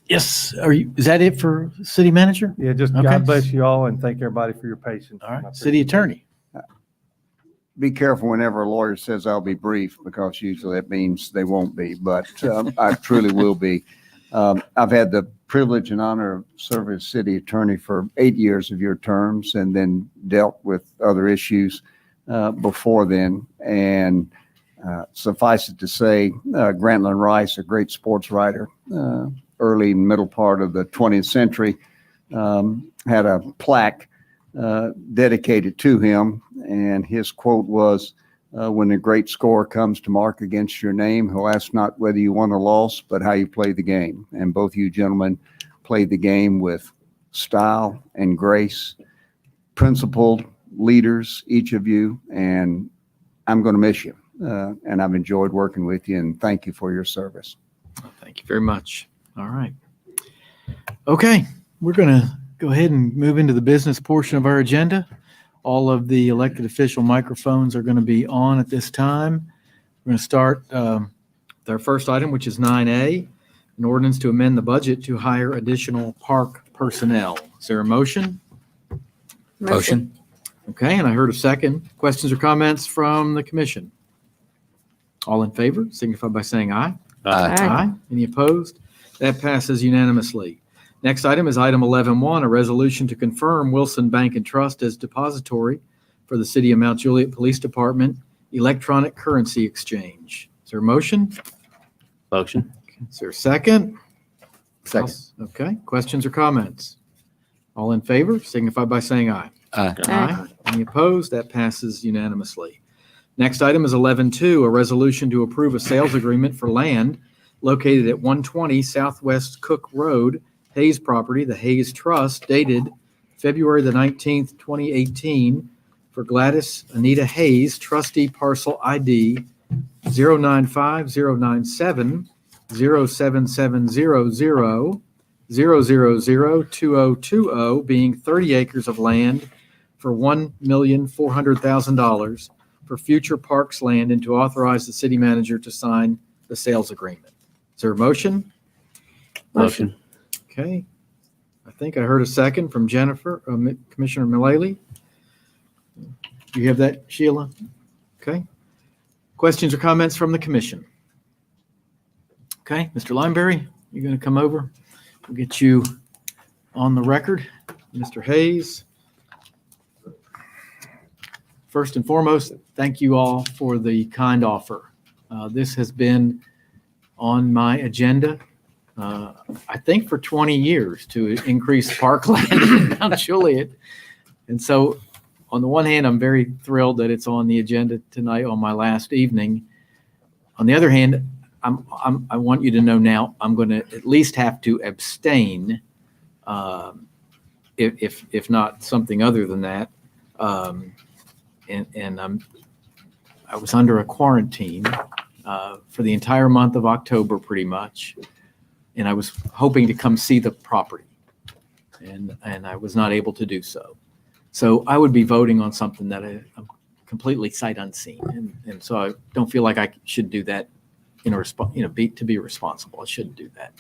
Yes, is that it for city manager? Yeah, just Okay. God bless you all, and thank everybody for your patience. All right, city attorney. Be careful whenever a lawyer says I'll be brief, because usually that means they won't be, but I truly will be. I've had the privilege and honor of serving as city attorney for 8 years of your terms, and then dealt with other issues before then. And suffice it to say, Grantland Rice, a great sports writer, early and middle part of the 20th century, had a plaque dedicated to him. And his quote was, when a great score comes to mark against your name, he'll ask not whether you won or lost, but how you played the game. And both you gentlemen played the game with style and grace, principled leaders, each of you. And I'm going to miss you. And I've enjoyed working with you, and thank you for your service. Thank you very much. All right. Okay, we're going to go ahead and move into the business portion of our agenda. All of the elected official microphones are going to be on at this time. We're going to start with our first item, which is 9A, an ordinance to amend the budget to hire additional park personnel. Is there a motion? Motion. Okay, and I heard a second. Questions or comments from the commission? All in favor, signify by saying aye. Aye. Any opposed? That passes unanimously. Next item is item 11.1, a resolution to confirm Wilson Bank and Trust as depository for the City of Mount Juliet Police Department electronic currency exchange. Is there a motion? Motion. Is there a second? Second. Okay, questions or comments? All in favor, signify by saying aye. Aye. Any opposed? That passes unanimously. Next item is 11.2, a resolution to approve a sales agreement for land located at 120 Southwest Cook Road, Hayes property, the Hayes Trust, dated February the 19th, 2018, for Gladys Anita Hayes, trustee parcel ID 095-097 07700 0002020, being 30 acres of land for $1,400,000 for future parks land, and to authorize the city manager to sign the sales agreement. Is there a motion? Motion. Okay. I think I heard a second from Jennifer, Commissioner Mullally. Do you have that, Sheila? Okay. Questions or comments from the commission? Okay, Mr. Lineberry, you're going to come over. We'll get you on the record. Mr. Hayes. First and foremost, thank you all for the kind offer. This has been on my agenda, I think for 20 years, to increase parkland in Mount Juliet. And so on the one hand, I'm very thrilled that it's on the agenda tonight on my last evening. On the other hand, I want you to know now, I'm going to at least have to abstain, if not something other than that. And I was under a quarantine for the entire month of October, pretty much. And I was hoping to come see the property, and I was not able to do so. So I would be voting on something that I'm completely sight unseen. And so I don't feel like I should do that to be responsible. I shouldn't do that.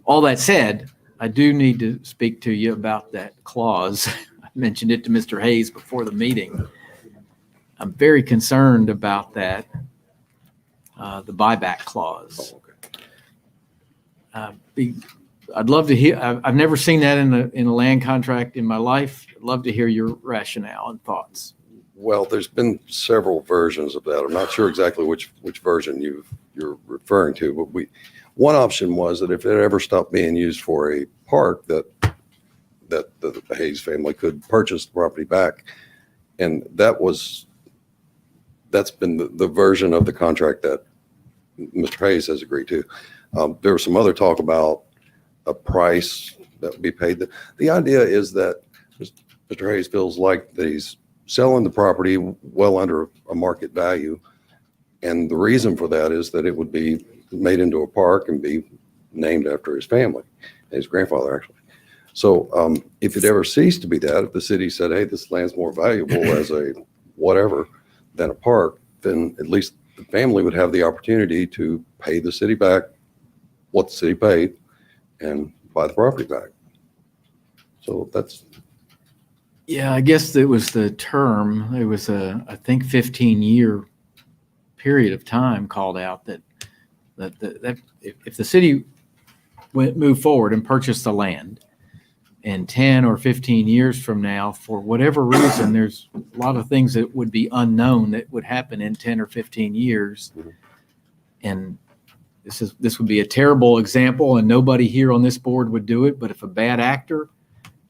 All that said, I do need to speak to you about that clause. I mentioned it to Mr. Hayes before the meeting. I'm very concerned about that, the buyback clause. I'd love to hear, I've never seen that in a land contract in my life. I'd love to hear your rationale and thoughts. Well, there's been several versions of that. I'm not sure exactly which version you're referring to, but one option was that if it ever stopped being used for a park, that the Hayes family could purchase the property back. And that's been the version of the contract that Mr. Hayes has agreed to. There was some other talk about a price that would be paid. The idea is that Mr. Hayes feels like that he's selling the property well under a market value. And the reason for that is that it would be made into a park and be named after his family, his grandfather, actually. So if it ever ceased to be that, if the city said, hey, this land's more valuable as a whatever than a park, then at least the family would have the opportunity to pay the city back what the city paid and buy the property back. So that's. Yeah, I guess it was the term. It was I think 15-year period of time called out that if the city moved forward and purchased the land, and 10 or 15 years from now, for whatever reason, there's a lot of things that would be unknown that would happen in 10 or 15 years. And this would be a terrible example, and nobody here on this board would do it. But if a bad actor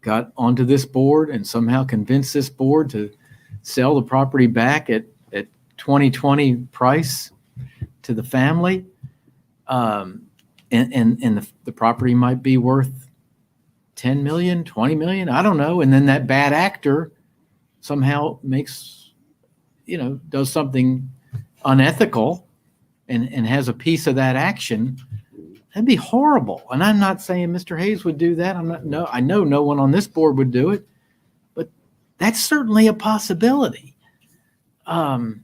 got onto this board and somehow convinced this board to sell the property back at 2020 price to the family, and the property might be worth 10 million, 20 million, I don't know. And then that bad actor somehow does something unethical and has a piece of that action. That'd be horrible. And I'm not saying Mr. Hayes would do that. I know no one on this board would do it, but that's certainly a possibility. That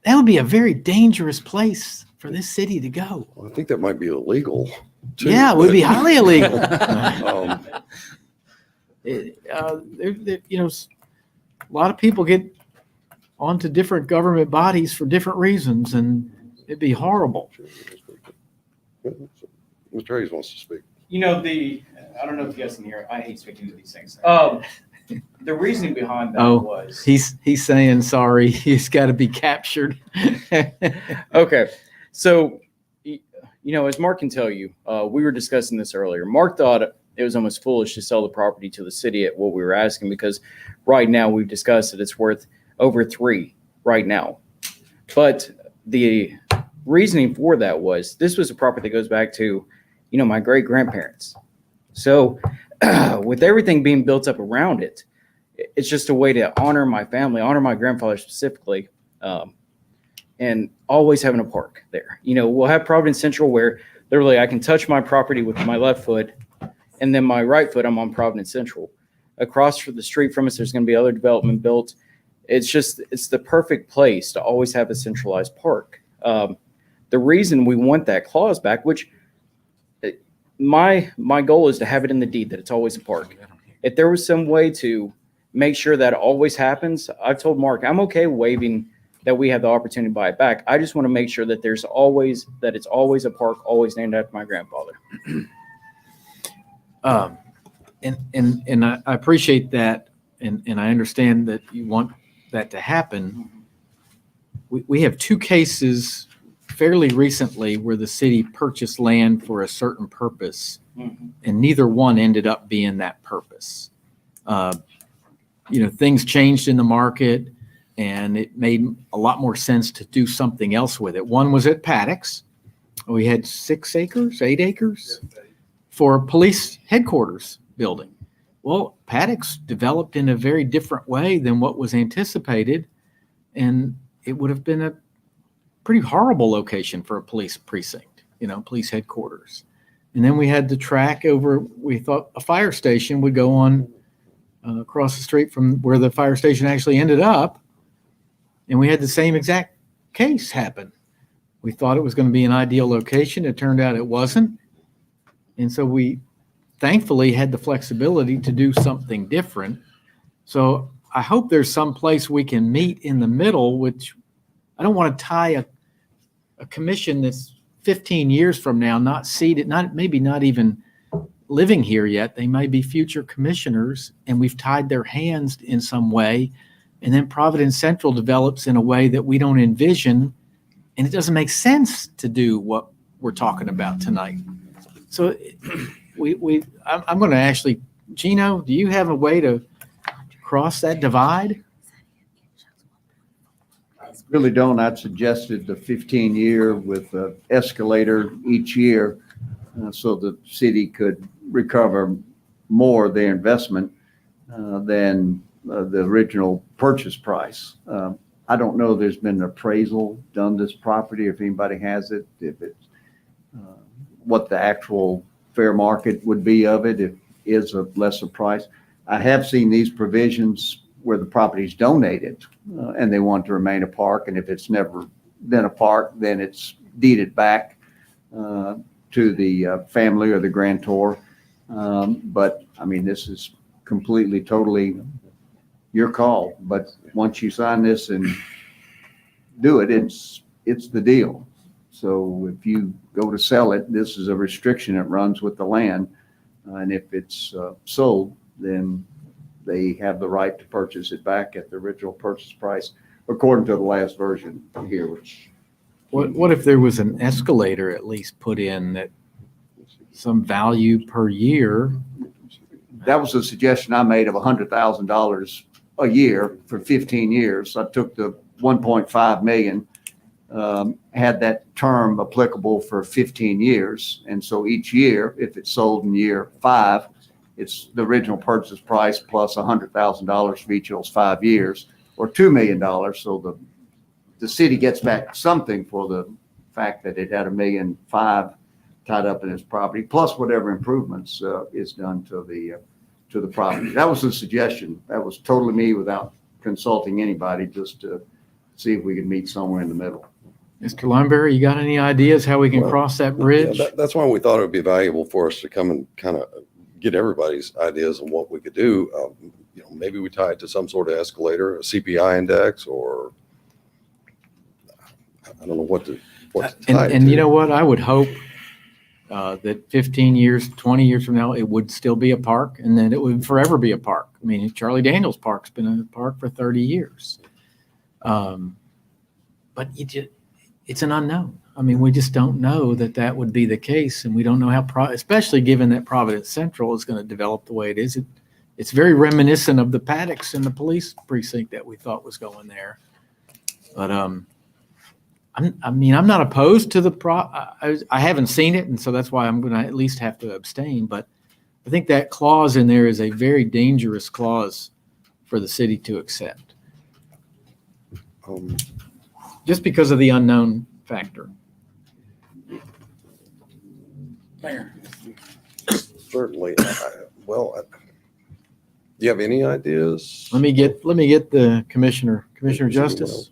would be a very dangerous place for this city to go. Well, I think that might be illegal too. Yeah, it would be highly illegal. Um, A lot of people get onto different government bodies for different reasons, and it'd be horrible. Mr. Hayes wants to speak. I don't know if you guys can hear it. I hate speaking to these things. The reasoning behind that was. He's saying sorry. He's got to be captured. Okay. So, as Mark can tell you, we were discussing this earlier. Mark thought it was almost foolish to sell the property to the city at what we were asking, because right now we've discussed that it's worth over 3 right now. But the reasoning for that was this was a property that goes back to, my great grandparents. So with everything being built up around it, it's just a way to honor my family, honor my grandfather specifically, and always having a park there. We'll have Providence Central where literally I can touch my property with my left foot, and then my right foot, I'm on Providence Central. Across from the street from us, there's going to be other development built. It's the perfect place to always have a centralized park. The reason we want that clause back, which my goal is to have it in the deed that it's always a park. If there was some way to make sure that always happens, I've told Mark, I'm okay waiving that we have the opportunity to buy it back. I just want to make sure that it's always a park, always named after my grandfather. And I appreciate that, and I understand that you want that to happen. We have 2 cases fairly recently where the city purchased land for a certain purpose, and neither one ended up being that purpose. Things changed in the market, and it made a lot more sense to do something else with it. One was at Paddocks. We had 8 acres for a police headquarters building. Well, Paddocks developed in a very different way than what was anticipated, and it would have been a pretty horrible location for a police precinct, police headquarters. And then we had the track over, we thought a fire station would go on across the street from where the fire station actually ended up. And we had the same exact case happen. We thought it was going to be an ideal location. It turned out it wasn't. And so we thankfully had the flexibility to do something different. So I hope there's some place we can meet in the middle, which I don't want to tie a commission that's 15 years from now, not seated, maybe not even living here yet. They may be future commissioners, and we've tied their hands in some way. And then Providence Central develops in a way that we don't envision, and it doesn't make sense to do what we're talking about tonight. So I'm going to actually, Gino, do you have a way to cross that divide? Really don't. I'd suggested the 15-year with an escalator each year so the city could recover more of their investment than the original purchase price. I don't know if there's been an appraisal done this property, if anybody has it, if it's what the actual fair market would be of it, if it is a lesser price. I have seen these provisions where the property's donated and they want to remain a park. And if it's never been a park, then it's deeded back to the family or the grantor. But I mean, this is completely, totally your call. But once you sign this and do it, it's the deal. So if you go to sell it, this is a restriction that runs with the land. And if it's sold, then they have the right to purchase it back at the original purchase price, according to the last version here, which. What if there was an escalator at least put in that some value per year? That was a suggestion I made of $100,000 a year for 15 years. I took the 1.5 million, had that term applicable for 15 years. And so each year, if it's sold in year 5, it's the original purchase price plus $100,000 for each of those 5 years, or $2 million. So the city gets back something for the fact that it had $1.5 million tied up in its property, plus whatever improvements is done to the property. That was a suggestion. That was totally me without consulting anybody, just to see if we could meet somewhere in the middle. Mr. Lineberry, you got any ideas how we can Well, cross that bridge? Yeah, that's why we thought it would be valuable for us to come and kind of get everybody's ideas on what we could do. Maybe we tie it to some sort of escalator, a CPI index, or I don't know what to tie it And to. you know what? I would hope that 15 years, 20 years from now, it would still be a park, and then it would forever be a park. I mean, Charlie Daniels Park's been a park for 30 years. But it's an unknown. I mean, we just don't know that would be the case, and we don't know how, especially given that Providence Central is going to develop the way it is. It's very reminiscent of the paddocks in the police precinct that we thought was going there. But I'm not opposed to I haven't seen it, and so that's why I'm going to at least have to abstain. But I think that clause in there is a very dangerous clause for the city to accept, just because of the unknown factor. Mayor. Certainly. Do you have any ideas? Let me get the Commissioner Justice.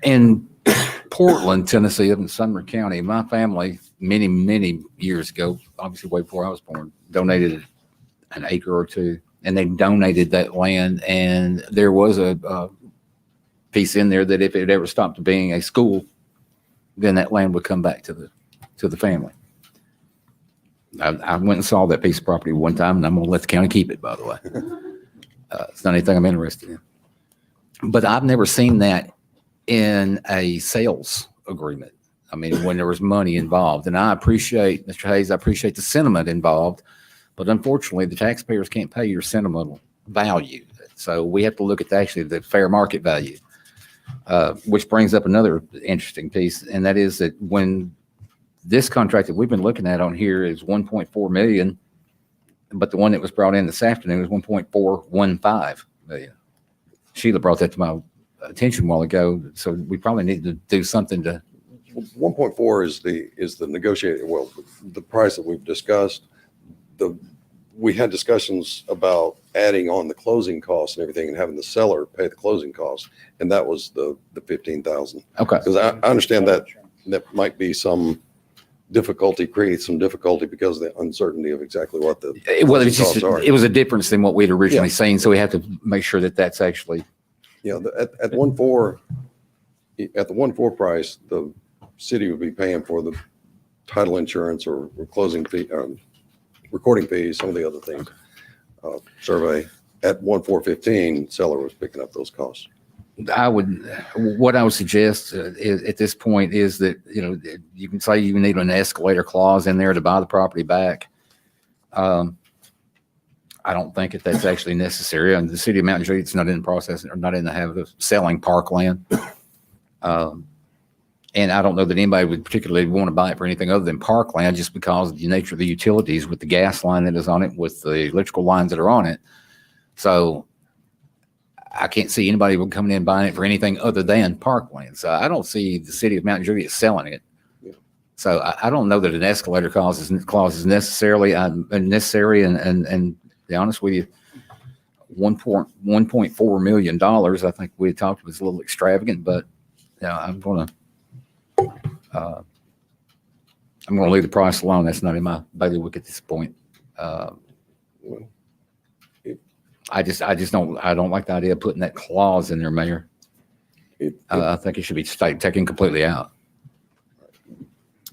In Portland, Tennessee, up in Sumner County, my family, many, many years ago, obviously way before I was born, donated an acre or two, and they donated that land. And there was a piece in there that if it ever stopped being a school, then that land would come back to the family. I went and saw that piece of property one time, and I'm going to let the county keep it, by the way. It's not anything I'm interested in. But I've never seen that in a sales agreement. I mean, when there was money involved. And I appreciate, Mr. Hayes, I appreciate the sentiment involved, but unfortunately the taxpayers can't pay your sentimental value. So we have to look at the fair market value, which brings up another interesting piece. And that is that when this contract that we've been looking at on here is 1.4 million, but the one that was brought in this afternoon is 1.415 million. Sheila brought that to my attention a while ago, so we probably need to do something to. 1.4 is the negotiated, the price that we've discussed. We had discussions about adding on the closing costs and everything and having the seller pay the closing costs. And that was the 15,000. Okay. Because I understand that might be some difficulty, create some difficulty because of the uncertainty of exactly what the Well, it's costs just, are. it was a difference than what we'd originally Yeah. seen, so we have to make sure that that's actually, You know, at 1.4, at the 1.4 price, the city would be paying for the title insurance or closing fee, recording fees, some of the other things, survey. At 1.415, seller was picking up those costs. what I would suggest at this point is that, you can say you need an escalator clause in there to buy the property back. I don't think that's actually necessary. And the city of Mountain Juliet's not in the process or not in the habit of selling parkland. And I don't know that anybody would particularly want to buy it for anything other than parkland, just because of the nature of the utilities with the gas line that is on it, with the electrical lines that are on it. So I can't see anybody coming in buying it for anything other than parkland. So I don't see the city of Mountain Juliet selling it. Yeah. So I don't know that an escalator clause is necessarily necessary. And to be honest with you, $1.4 million, I think we had talked was a little extravagant, but I'm going to leave the price alone. That's not in my bailiwick at this point. I don't like the idea of putting that clause in there, Mayor. I think it should be taken completely out.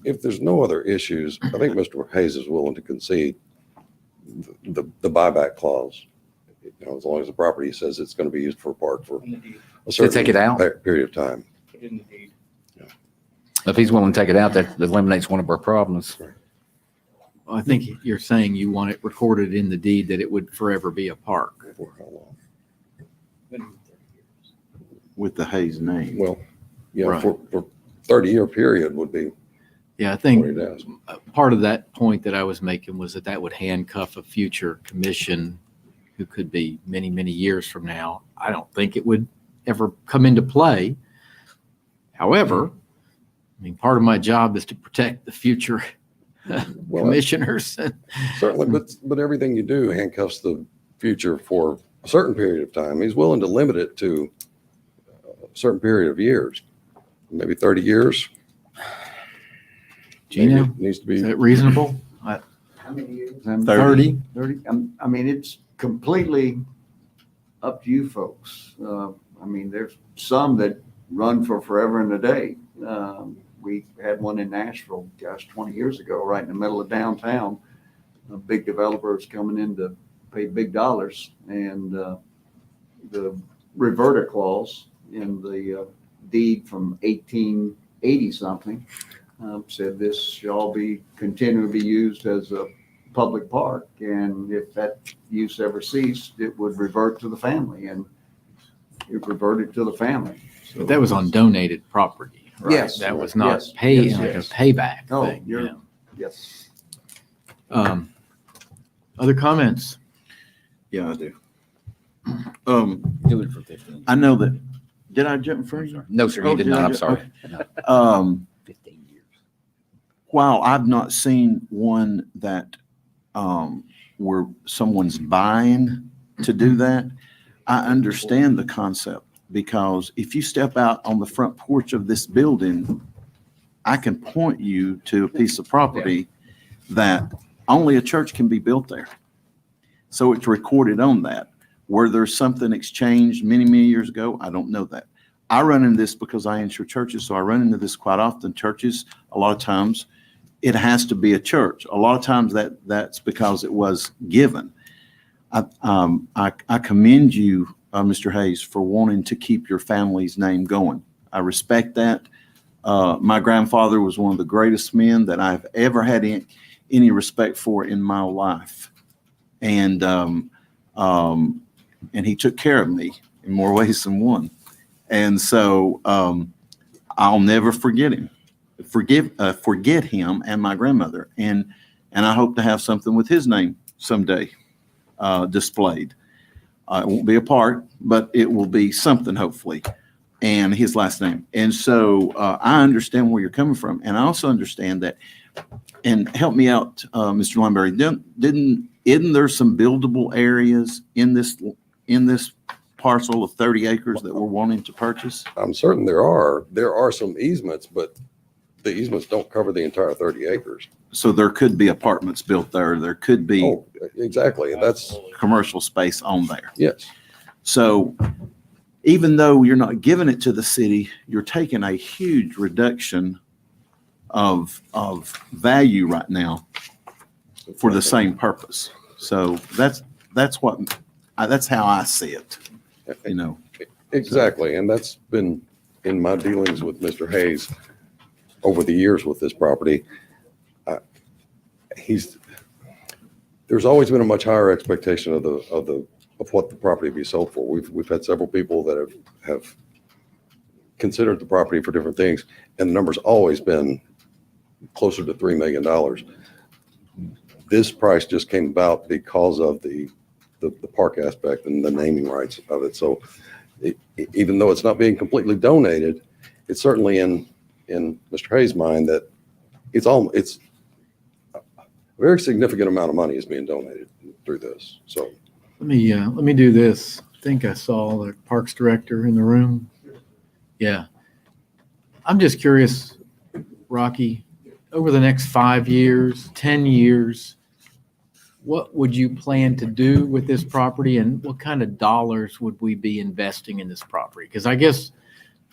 If there's no other issues, I think Mr. Hayes is willing to concede the buyback clause. As long as the property says it's going to be used for a park for a certain take it out? period of time. If he's willing to take it out, that eliminates one of our problems. I think you're saying you want it recorded in the deed that it would forever be a park. For how long? With the Hayes name. Well, Right. for 30-year period would be Yeah, I what think it is. part of that point that I was making was that would handcuff a future commission who could be many, many years from now. I don't think it would ever come into play. However, I mean, part of my job is to protect the future Well, commissioners. certainly, but everything you do handcuffs the future for a certain period of time. He's willing to limit it to a certain period of years, maybe 30 years. Gino, Maybe it needs to is be. that reasonable? How many years? 30? 30? I mean, it's completely up to you folks. There's some that run for forever and a day. We had one in Nashville, 20 years ago, right in the middle of downtown. Big developers coming in to pay big dollars, and the reverter clause in the deed from 1880 something said this shall be continue to be used as a public park, and if that use ever ceased, it would revert to the family, and it reverted to the family. So But that was on donated property, right? Yes. That was not Yes. pay, Yes, like a yes. payback Oh, thing. you're- Yeah. yes. Other comments? Yeah, I do. Do it for 15. I know that, did I jump in front of you? No, sir, you Oh, did did I not. I'm ju- sorry. okay. No. 15 years. While I've not seen one that where someone's buying to do that, I understand the concept, because if you step out on the front porch of this building, I can point you to a piece of property that only a church can be built there. So it's recorded on that. Where there's something exchanged many, many years ago, I don't know that. I run into this because I insure churches, so I run into this quite often. Churches, a lot of times, it has to be a church. A lot of times that's because it was given. I commend you, Mr. Hayes, for wanting to keep your family's name going. I respect that. My grandfather was one of the greatest men that I've ever had any respect for in my life. And he took care of me in more ways than one. And so I'll never forget him. Forget him and my grandmother. And I hope to have something with his name someday displayed. It won't be a park, but it will be something, hopefully, and his last name. And so I understand where you're coming from. And I also understand that, and help me out, Mr. Lumberry, didn't isn't there some buildable areas in this parcel of 30 acres that we're wanting to purchase? I'm certain there are some easements, but the easements don't cover the entire 30 acres. So there could be apartments built there. There could be Oh, exactly. And that's, commercial space on there. yes. So even though you're not giving it to the city, you're taking a huge reduction of value right now for the same purpose. So that's how I see it, you know. Exactly. And that's been in my dealings with Mr. Hayes over the years with this property. There's always been a much higher expectation of what the property be sold for. We've had several people that have considered the property for different things, and the number's always been closer to $3 million. This price just came about because of the park aspect and the naming rights of it. So even though it's not being completely donated, it's certainly in Mr. Hayes' mind that it's a very significant amount of money is being donated through this. So Let me do this. I think I saw the Parks Director in the room. Yeah. I'm just curious, Rocky, over the next 5 years, 10 years, what would you plan to do with this property and what kind of dollars would we be investing in this property? Because I guess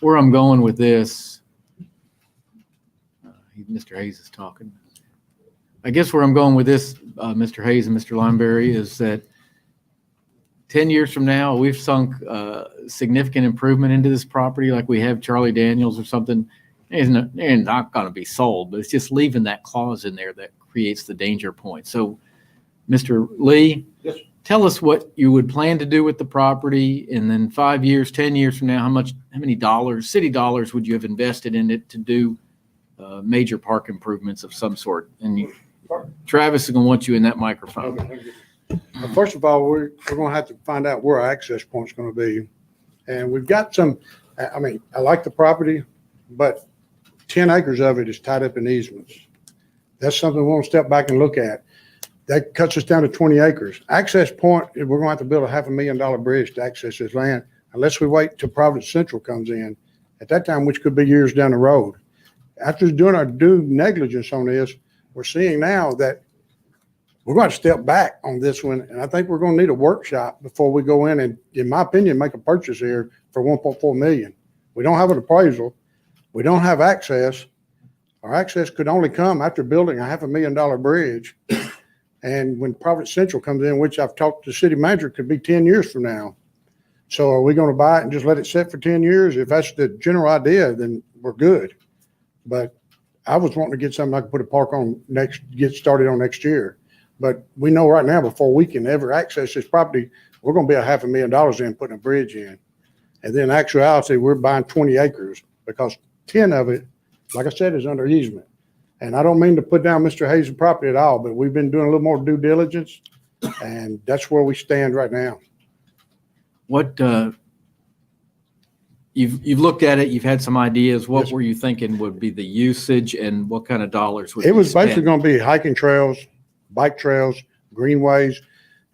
where I'm going with this, Mr. Hayes is talking. I guess where I'm going with this, Mr. Hayes and Mr. Lineberry, is that 10 years from now, we've sunk significant improvement into this property like we have Charlie Daniels or something. It's not going to be sold, but it's just leaving that clause in there that creates the danger point. So, Mr. Lee, Yes. Tell us what you would plan to do with the property, and then 5 years, 10 years from now, how many dollars, city dollars, would you have invested in it to do major park improvements of some sort? And Travis is going to want you in that microphone. First of all, we're going to have to find out where our access point's going to be. And we've got some, I mean, I like the property, but 10 acres of it is tied up in easements. That's something we want to step back and look at. That cuts us down to 20 acres. Access point, we're going to have to build a $500,000 bridge to access this land unless we wait till Providence Central comes in. At that time, which could be years down the road. After doing our due negligence on this, we're seeing now that we're going to step back on this one. And I think we're going to need a workshop before we go in and, in my opinion, make a purchase here for $1.4 million. We don't have an appraisal. We don't have access. Our access could only come after building a $500,000 bridge. And when Providence Central comes in, which I've talked to the city manager, could be 10 years from now. So are we going to buy it and just let it sit for 10 years? If that's the general idea, then we're good. But I was wanting to get something I could put a park on get started on next year. But we know right now, before we can ever access this property, we're going to be $500,000 in putting a bridge in. And then in actuality, we're buying 20 acres because 10 of it, like I said, is under easement. And I don't mean to put down Mr. Hayes' property at all, but we've been doing a little more due diligence, and that's where we stand right now. What, you've looked at it, you've had some ideas. What Yes. were you thinking would be the usage and what kind of dollars would It be was basically spent? going to be hiking trails, bike trails, greenways.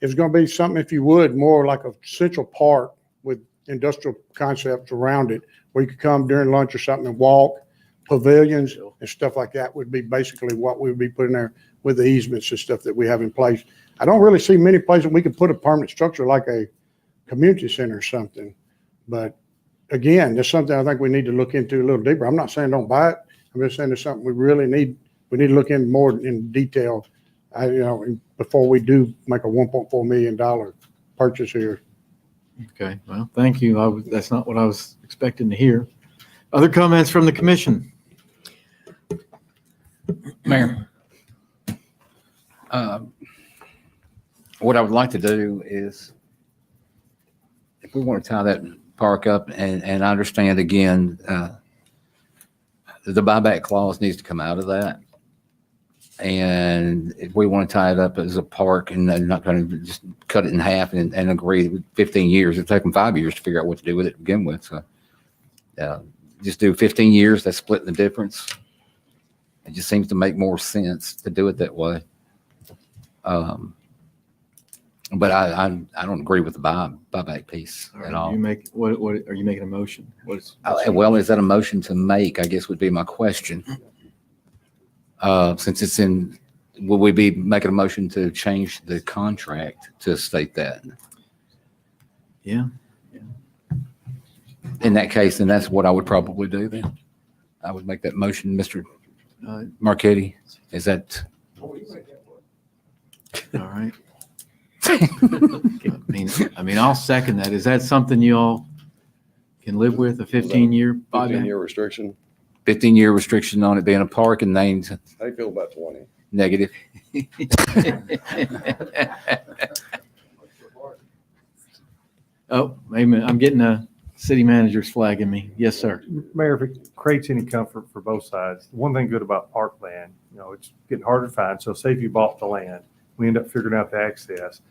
It was going to be something, if you would, more like a central park with industrial concepts around it, where you could come during lunch or something and walk. Pavilions and stuff like that would be basically what we would be putting there with the easements and stuff that we have in place. I don't really see many places we could put a permanent structure like a community center or something. But again, that's something I think we need to look into a little deeper. I'm not saying don't buy it. I'm just saying it's something we really need. We need to look in more in detail, before we do make a $1.4 million purchase here. Okay, well, thank you. That's not what I was expecting to hear. Other comments from the commission? Mayor, what I would like to do is, if we want to tie that park up, and I understand again, the buyback clause needs to come out of that. And if we want to tie it up as a park and not going to just cut it in half and agree with 15 years, it'll take them 5 years to figure out what to do with it to begin with. So just do 15 years, that's splitting the difference. It just seems to make more sense to do it that way. But I don't agree with the buyback piece at all. You make, what, are you making a motion? What is? Well, is that a motion to make, I guess would be my question. Since it's in, will we be making a motion to change the contract to state that? Yeah. In that case, then that's what I would probably do then. I would make that motion, Mr. Marquetti. Is that? All right. I mean, I'll second that. Is that something you all can live with, a 15-year buyback? 15-year restriction. 15-year restriction on it being a park and named How do you feel about 20? negative. Oh, wait a minute. I'm getting a city manager's flagging me. Yes, sir. Mayor, if it creates any comfort for both sides, one thing good about parkland, it's getting harder to find. So say if you bought the land, we end up figuring out the access.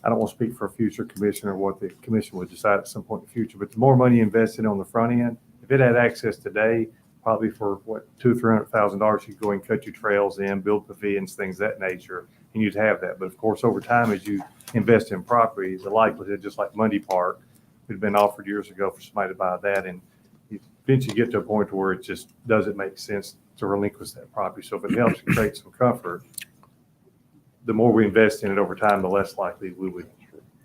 I don't want to speak for a future commission or what the commission would decide at some point in the future, but the more money invested on the front end, if it had access today, probably for what, $200,000-$300,000, you could go and cut your trails in, build pavilions, things of that nature, and you'd have that. But of course, over time, as you invest in property, the likelihood, just like Mundy Park, it had been offered years ago for somebody to buy that, and you eventually get to a point where it just doesn't make sense to relinquish that property. So if it helps create some comfort, the more we invest in it over time, the less likely we would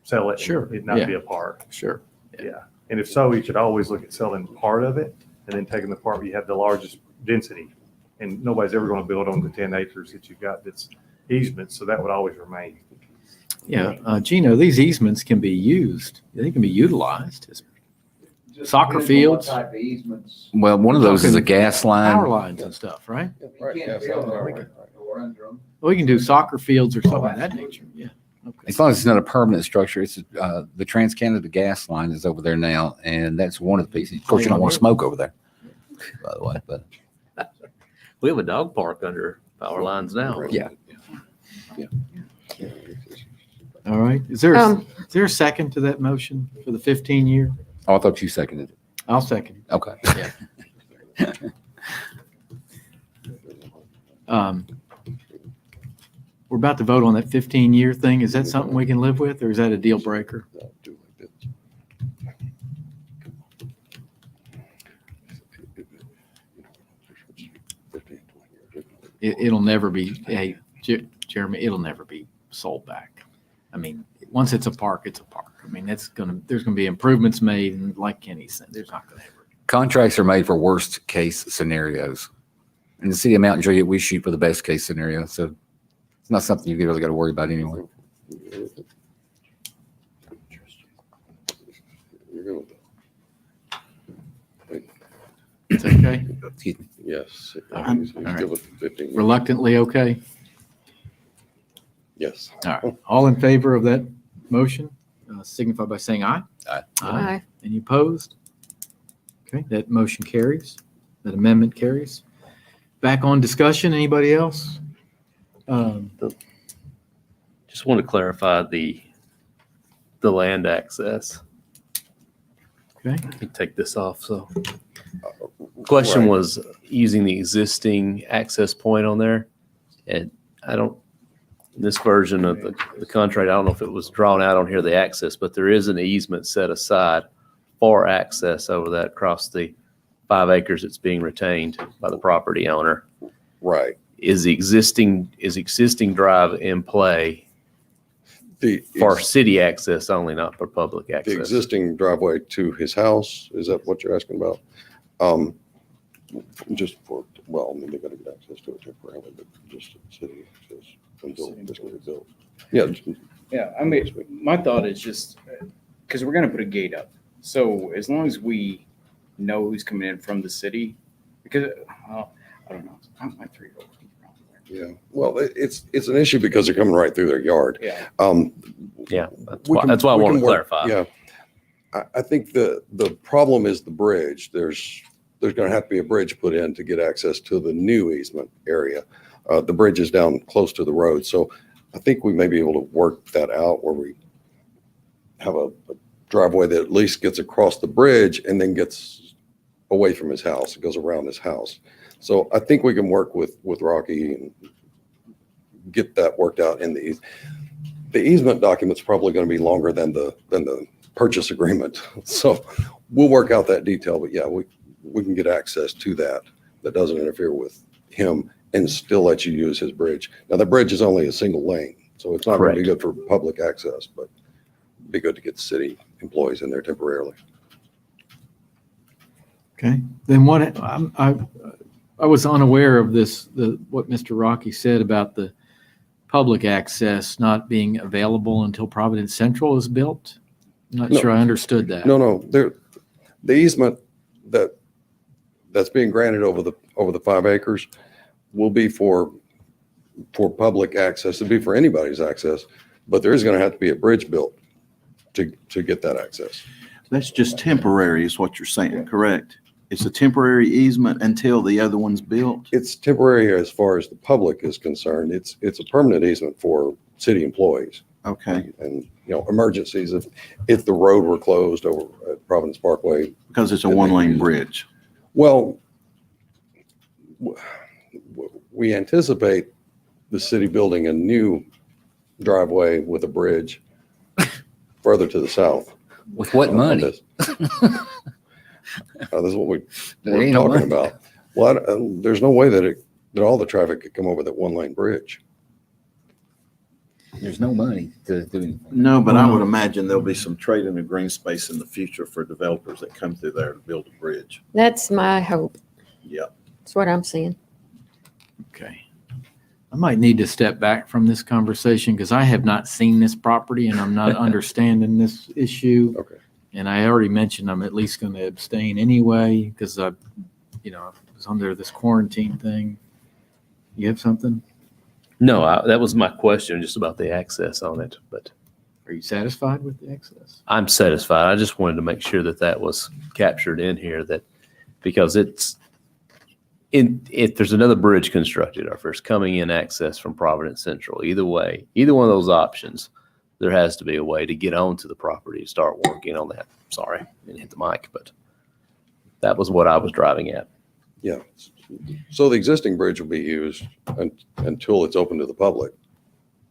sell it. Sure. And it not be a park. Sure. Yeah. And if so, you should always look at selling part of it and then taking the part where you have the largest density. And nobody's ever going to build on the 10 acres that you've got that's easement. So that would always remain. Yeah. Gino, these easements can be used. They can be utilized as soccer fields, Type of easements. Well, one of those is a gas power line. lines and stuff, right? Right, You can't yeah, build so- over it or under them. We can do soccer fields or something of that nature. Yeah. Okay. As long as it's not a permanent structure, it's the Trans-Canada gas line is over there now, and that's one of the pieces. Of course, you don't want to smoke over there, by the way, but We have a dog park under power lines now. yeah. All right. Is there a second to that motion for the 15-year? Oh, I thought you seconded it. I'll second. Okay. We're about to vote on that 15-year thing. Is that something we can live with, or is that a deal breaker? Do like this. It'll never be, hey, Jeremy, it'll never be sold back. I mean, once it's a park, it's a park. I mean, there's gonna be improvements made, and like Kenny said, there's not gonna ever. Contracts are made for worst case scenarios. In the city of Mount Juliet, we shoot for the best case scenario, so it's not something you really got to worry about anyway. You're gonna- It's okay. Excuse me. Yes. All right. Give it 15 years. Reluctantly okay. Yes. All right. All in favor of that motion, signify by saying aye. Aye. Aye. Any opposed? Okay, that motion carries. That amendment carries. Back on discussion, anybody else? Just want to clarify the land access. Okay. Let me take this off. So question Right. was using the existing access point on there. And I don't, this version of the contract, I don't know if it was drawn out on here, the access, but there is an easement set aside for access over that across the 5 acres that's being retained by the property owner. Right. Is existing drive in play for city access only, not for public The access? existing driveway to his house, is that what you're asking about? Just for, well, I mean, they gotta get access to it temporarily, but just city access until it's gonna be built. Yeah. Yeah, I mean, my thought is just, because we're gonna put a gate up. So as long as we know who's coming in from the city, because, I don't know, my 3-year-old. Yeah, well, it's an issue because they're coming right through their yard. Yeah. Yeah, that's We why, can- that's why I we want can to work- clarify. Yeah. I think the problem is the bridge. There's gonna have to be a bridge put in to get access to the new easement area. The bridge is down close to the road, so I think we may be able to work that out where we have a driveway that at least gets across the bridge and then gets away from his house. It goes around his house. So I think we can work with Rocky and get that worked out in the east. the easement document's probably going to be longer than the purchase agreement. So we'll work out that detail, but yeah, we can get access to that doesn't interfere with him and still let you use his bridge. Now, the bridge is only a single lane, so it's not going to be good for public access, but it'd be good to get the city employees in there temporarily. Okay, then I was unaware of this, what Mr. Rocky said about the public access not being available until Providence Central is built. I'm not sure I understood that. No, the easement that's being granted over the 5 acres will be for public access. It'd be for anybody's access, but there is going to have to be a bridge built to get that access. That's just temporary is what you're saying, correct? It's a temporary easement until the other one's built? It's temporary as far as the public is concerned. It's a permanent easement for city employees. Okay, And, emergencies, if the road were closed over at Providence Parkway. because it's a one-lane bridge. Well, we anticipate the city building a new driveway with a bridge further to the south. With what money? This is what There we're ain't no talking money. about. Well, there's no way that all the traffic could come over that one-lane bridge. There's no money to do anything. No, but I would imagine there'll be some trade in the green space in the future for developers that come through there to build a bridge. That's my hope. Yeah. That's what I'm seeing. Okay. I might need to step back from this conversation because I have not seen this property and I'm not understanding this issue. Okay. And I already mentioned I'm at least going to abstain anyway because I was under this quarantine thing. You have something? No, that was my question, just about the access on it, but Are you satisfied with the access? I'm satisfied. I just wanted to make sure that was captured in here, because if there's another bridge constructed or if there's coming in access from Providence Central, either way, either one of those options, there has to be a way to get onto the property to start working on that. Sorry, I didn't hit the mic, but that was what I was driving at. Yeah. So the existing bridge will be used until it's open to the public.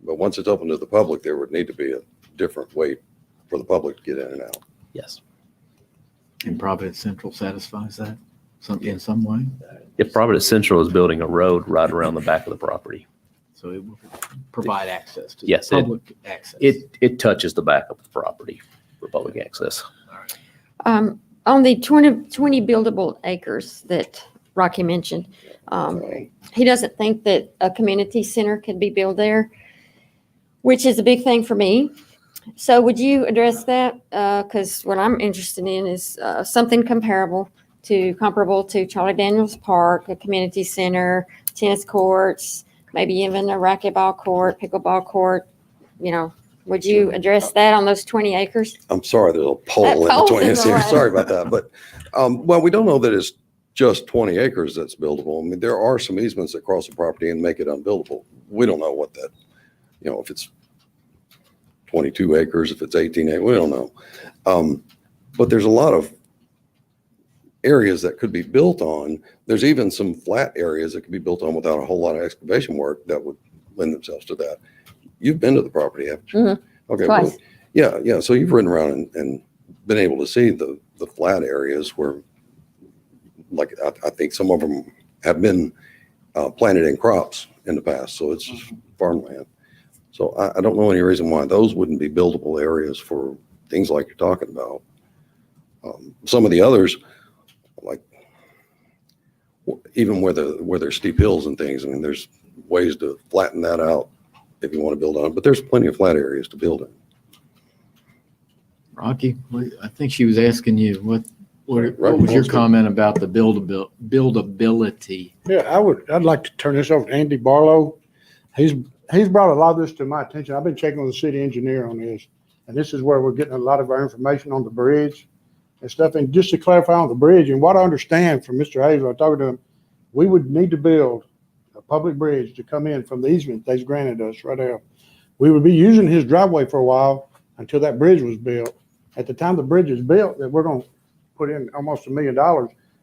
But once it's open to the public, there would need to be a different way for the public to get in and out. Yes. And Providence Central satisfies that in some way? If Providence Central is building a road right around the back of the property, So it will provide access to Yes, public access. it touches the back of the property for public access. On the 20 buildable acres that Rocky mentioned, he doesn't think that a community center could be built there, which is a big thing for me. So would you address that? Because what I'm interested in is something comparable to Charlie Daniels Park, a community center, tennis courts, maybe even a racquetball court, pickleball court. Would you address that on those 20 acres? I'm sorry, there's a That pole in pole's between in us the here. way. Sorry about that. But, well, we don't know that it's just 20 acres that's buildable. I mean, there are some easements that cross the property and make it unbuildable. We don't know what that, if it's 22 acres, if it's 18 acres, we don't know. But there's a lot of areas that could be built on. There's even some flat areas that could be built on without a whole lot of excavation work that would lend themselves to that. You've been to the property, haven't you? Mm-hmm. Okay. Twice. Well, yeah. So you've ridden around and been able to see the flat areas where, like, I think some of them have been planted in crops in the past. So it's just farmland. So I don't know any reason why those wouldn't be buildable areas for things like you're talking about. Some of the others, like even where there's steep hills and things, I mean, there's ways to flatten that out if you want to build on it, but there's plenty of flat areas to build in. Rocky, I think she was asking you, what was Right. your comment about the buildability? Yeah, I'd like to turn this over to Andy Barlow. He's brought a lot of this to my attention. I've been checking with the city engineer on this, and this is where we're getting a lot of our information on the bridge and stuff. And just to clarify on the bridge, and what I understand from Mr. Hayes, when I talked to him, we would need to build a public bridge to come in from the easement they've granted us right now. We would be using his driveway for a while until that bridge was built. At the time the bridge is built, that we're going to put in almost $1 million.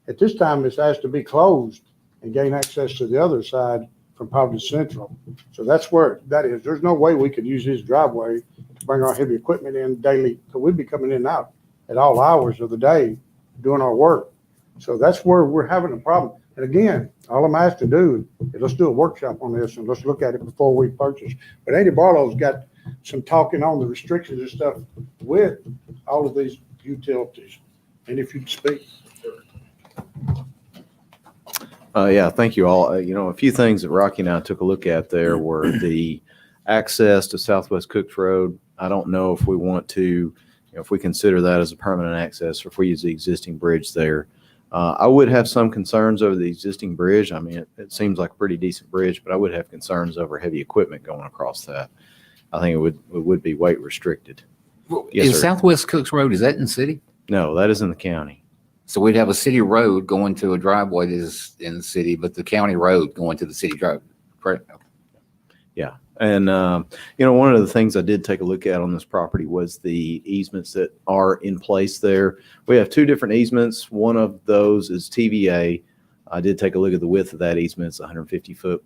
At this time, this has to be closed and gain access to the other side from Providence Central. So that's where that is. There's no way we could use his driveway to bring our heavy equipment in daily. So we'd be coming in and out at all hours of the day doing our work. So that's where we're having a problem. And again, all I'm asked to do is let's do a workshop on this and let's look at it before we purchase. But Andy Barlow's got some talking on the restrictions and stuff with all of these utilities. And if you'd speak. Yeah, thank you all. A few things that Rocky and I took a look at there were the access to Southwest Cooks Road. I don't know if we want to, if we consider that as a permanent access or if we use the existing bridge there. I would have some concerns over the existing bridge. I mean, it seems like a pretty decent bridge, but I would have concerns over heavy equipment going across that. I think it would be weight restricted. Yes, Is sir. Southwest Cooks Road, is that in the city? No, that is in the county. So we'd have a city road going to a driveway that is in the city, but the county road going to the city drive. Correct? And, one of the things I did take a look at on this property was the easements that are in place there. We have two different easements. One of those is TVA. I did take a look at the width of that easement. It's 150-foot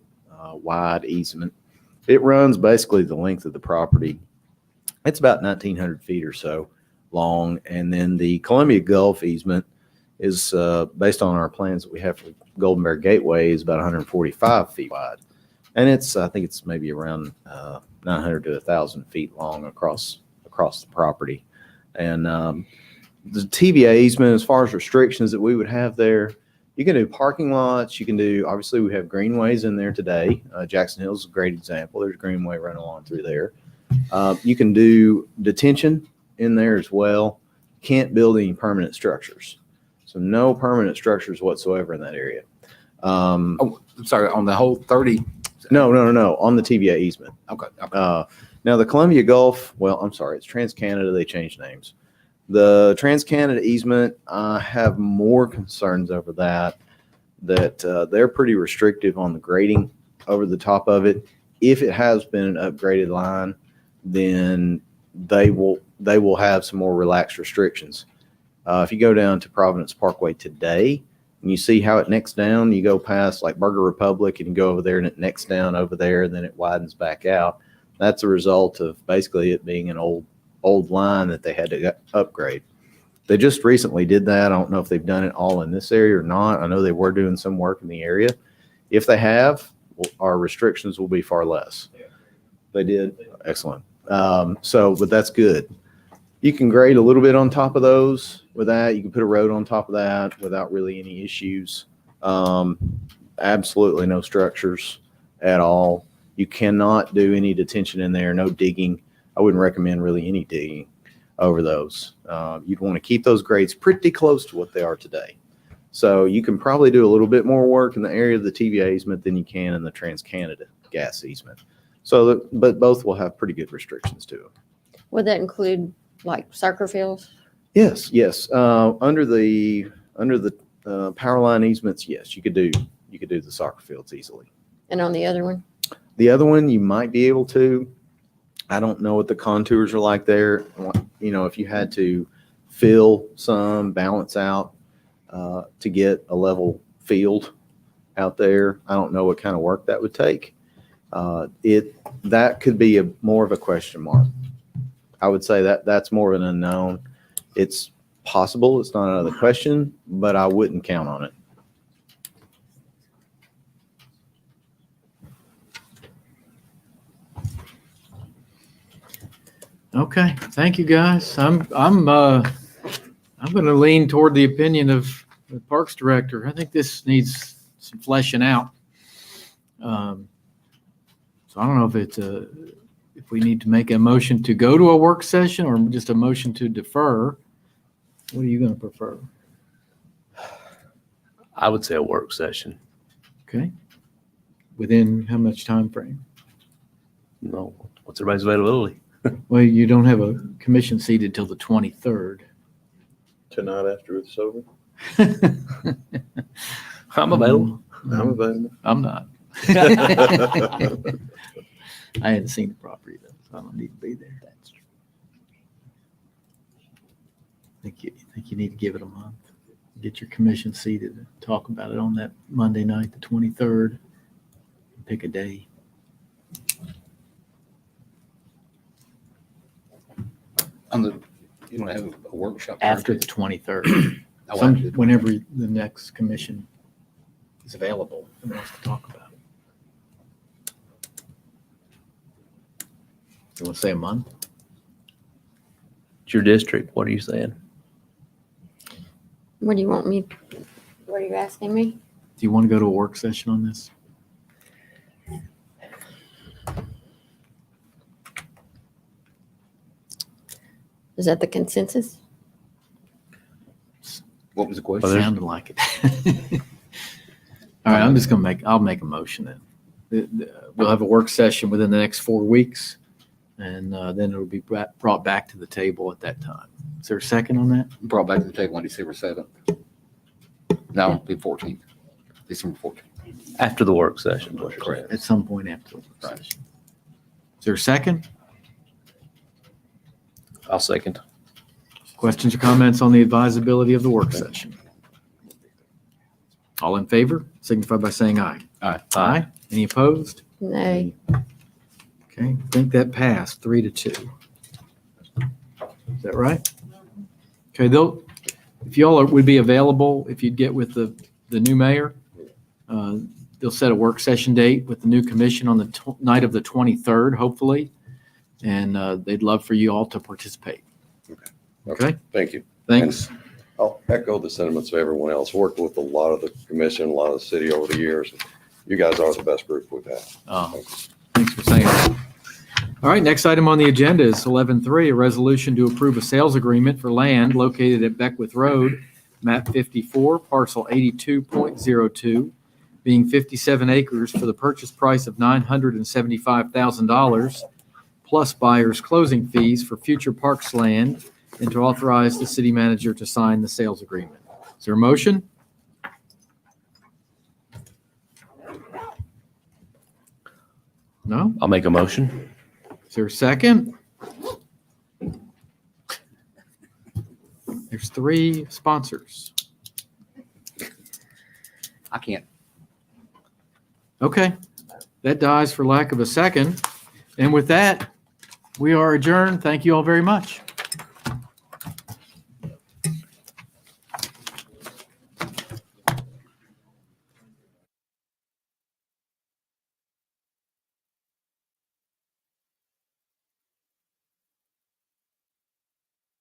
wide easement. It runs basically the length of the property. It's about 1,900 feet or so long. And then the Columbia Gulf easement is, based on our plans that we have for Golden Bear Gateway, is about 145 feet wide. And I think it's maybe around 900 to 1,000 feet long across the property. And the TVA easement, as far as restrictions that we would have there, you can do parking lots. You can do, obviously, we have greenways in there today. Jackson Hill's a great example. There's a greenway running along through there. You can do detention in there as well. Can't build any permanent structures. So no permanent structures whatsoever in that area. I'm sorry, on the whole 30. No, on the TVA easement. Okay. Now the Columbia Gulf, well, I'm sorry, it's TransCanada. They changed names. The TransCanada easement, I have more concerns over that they're pretty restrictive on the grading over the top of it. If it has been an upgraded line, then they will have some more relaxed restrictions. If you go down to Providence Parkway today, and you see how it necks down, you go past like Burger Republic and you go over there and it necks down over there and then it widens back out. That's a result of basically it being an old line that they had to upgrade. They just recently did that. I don't know if they've done it all in this area or not. I know they were doing some work in the area. If they have, our restrictions will be far less. They did. Excellent. But that's good. You can grade a little bit on top of those with that. You can put a road on top of that without really any issues. Absolutely no structures at all. You cannot do any detention in there, no digging. I wouldn't recommend really any digging over those. You'd want to keep those grades pretty close to what they are today. So you can probably do a little bit more work in the area of the TVA easement than you can in the TransCanada gas easement. But both will have pretty good restrictions to them. Would that include like soccer fields? Yes. Under the power line easements, yes, you could do the soccer fields easily. And on the other one? The other one you might be able to. I don't know what the contours are like there. If you had to fill some, balance out to get a level field out there, I don't know what kind of work that would take. That could be more of a question mark. I would say that's more of an unknown. It's possible. It's not out of the question, but I wouldn't count on it. Okay, thank you, guys. I'm going to lean toward the opinion of the Parks Director. I think this needs some fleshing out. So I don't know if we need to make a motion to go to a work session or just a motion to defer. What are you going to prefer? I would say a work session. Okay. Within how much time frame? No, what's everybody's availability? Well, you don't have a commission seated till the 23rd. Tonight after it's over? I'm available. I'm available. I'm not. I hadn't seen the property though, so I don't need to be there. That's true. Think you need to give it a month. Get your commission seated and talk about it on that Monday night, the 23rd. pick a day. You want to have a workshop? After the 23rd. Whenever the next commission is available and wants to talk about it. You want to say a month? It's your district. What are you saying? What do you want me, what are you asking me? Do you want to go to a work session on this? Is that the consensus? What was the Well, question? there's- Sounded like it. All right, I'm just gonna I'll make a motion then. We'll have a work session within the next 4 weeks, and then it'll be brought back to the table at that time. Is there a second on that? Brought back to the table on December 7th. No, the 14th, December 14th. After the work session. is what you're saying. At some point after the work Right. session. Is there a second? I'll second. Questions or comments on the advisability of the work session? All in favor, signify by saying aye. Aye. Aye. Any opposed? Nay. Okay, I think that passed 3-2. Is that right? Okay, if y'all would be available, if you'd get with the new mayor, they'll set a work session date with the new commission on the night of the 23rd, hopefully. And they'd love for you all to participate. Okay, Thank you. thanks. I'll echo the sentiments of everyone else. Worked with a lot of the commission, a lot of the city over the years. You guys are the best group we've had. Thanks for saying that. All right, next item on the agenda is 11.3, a resolution to approve a sales agreement for land located at Beckwith Road, map 54, parcel 82.02, being 57 acres for the purchase price of $975,000, plus buyer's closing fees for future parks land, and to authorize the city manager to sign the sales agreement. Is there a motion? No? I'll make a motion. Is there a second? There's 3 sponsors. I can't. Okay, that dies for lack of a second. And with that, we are adjourned. Thank you all very much.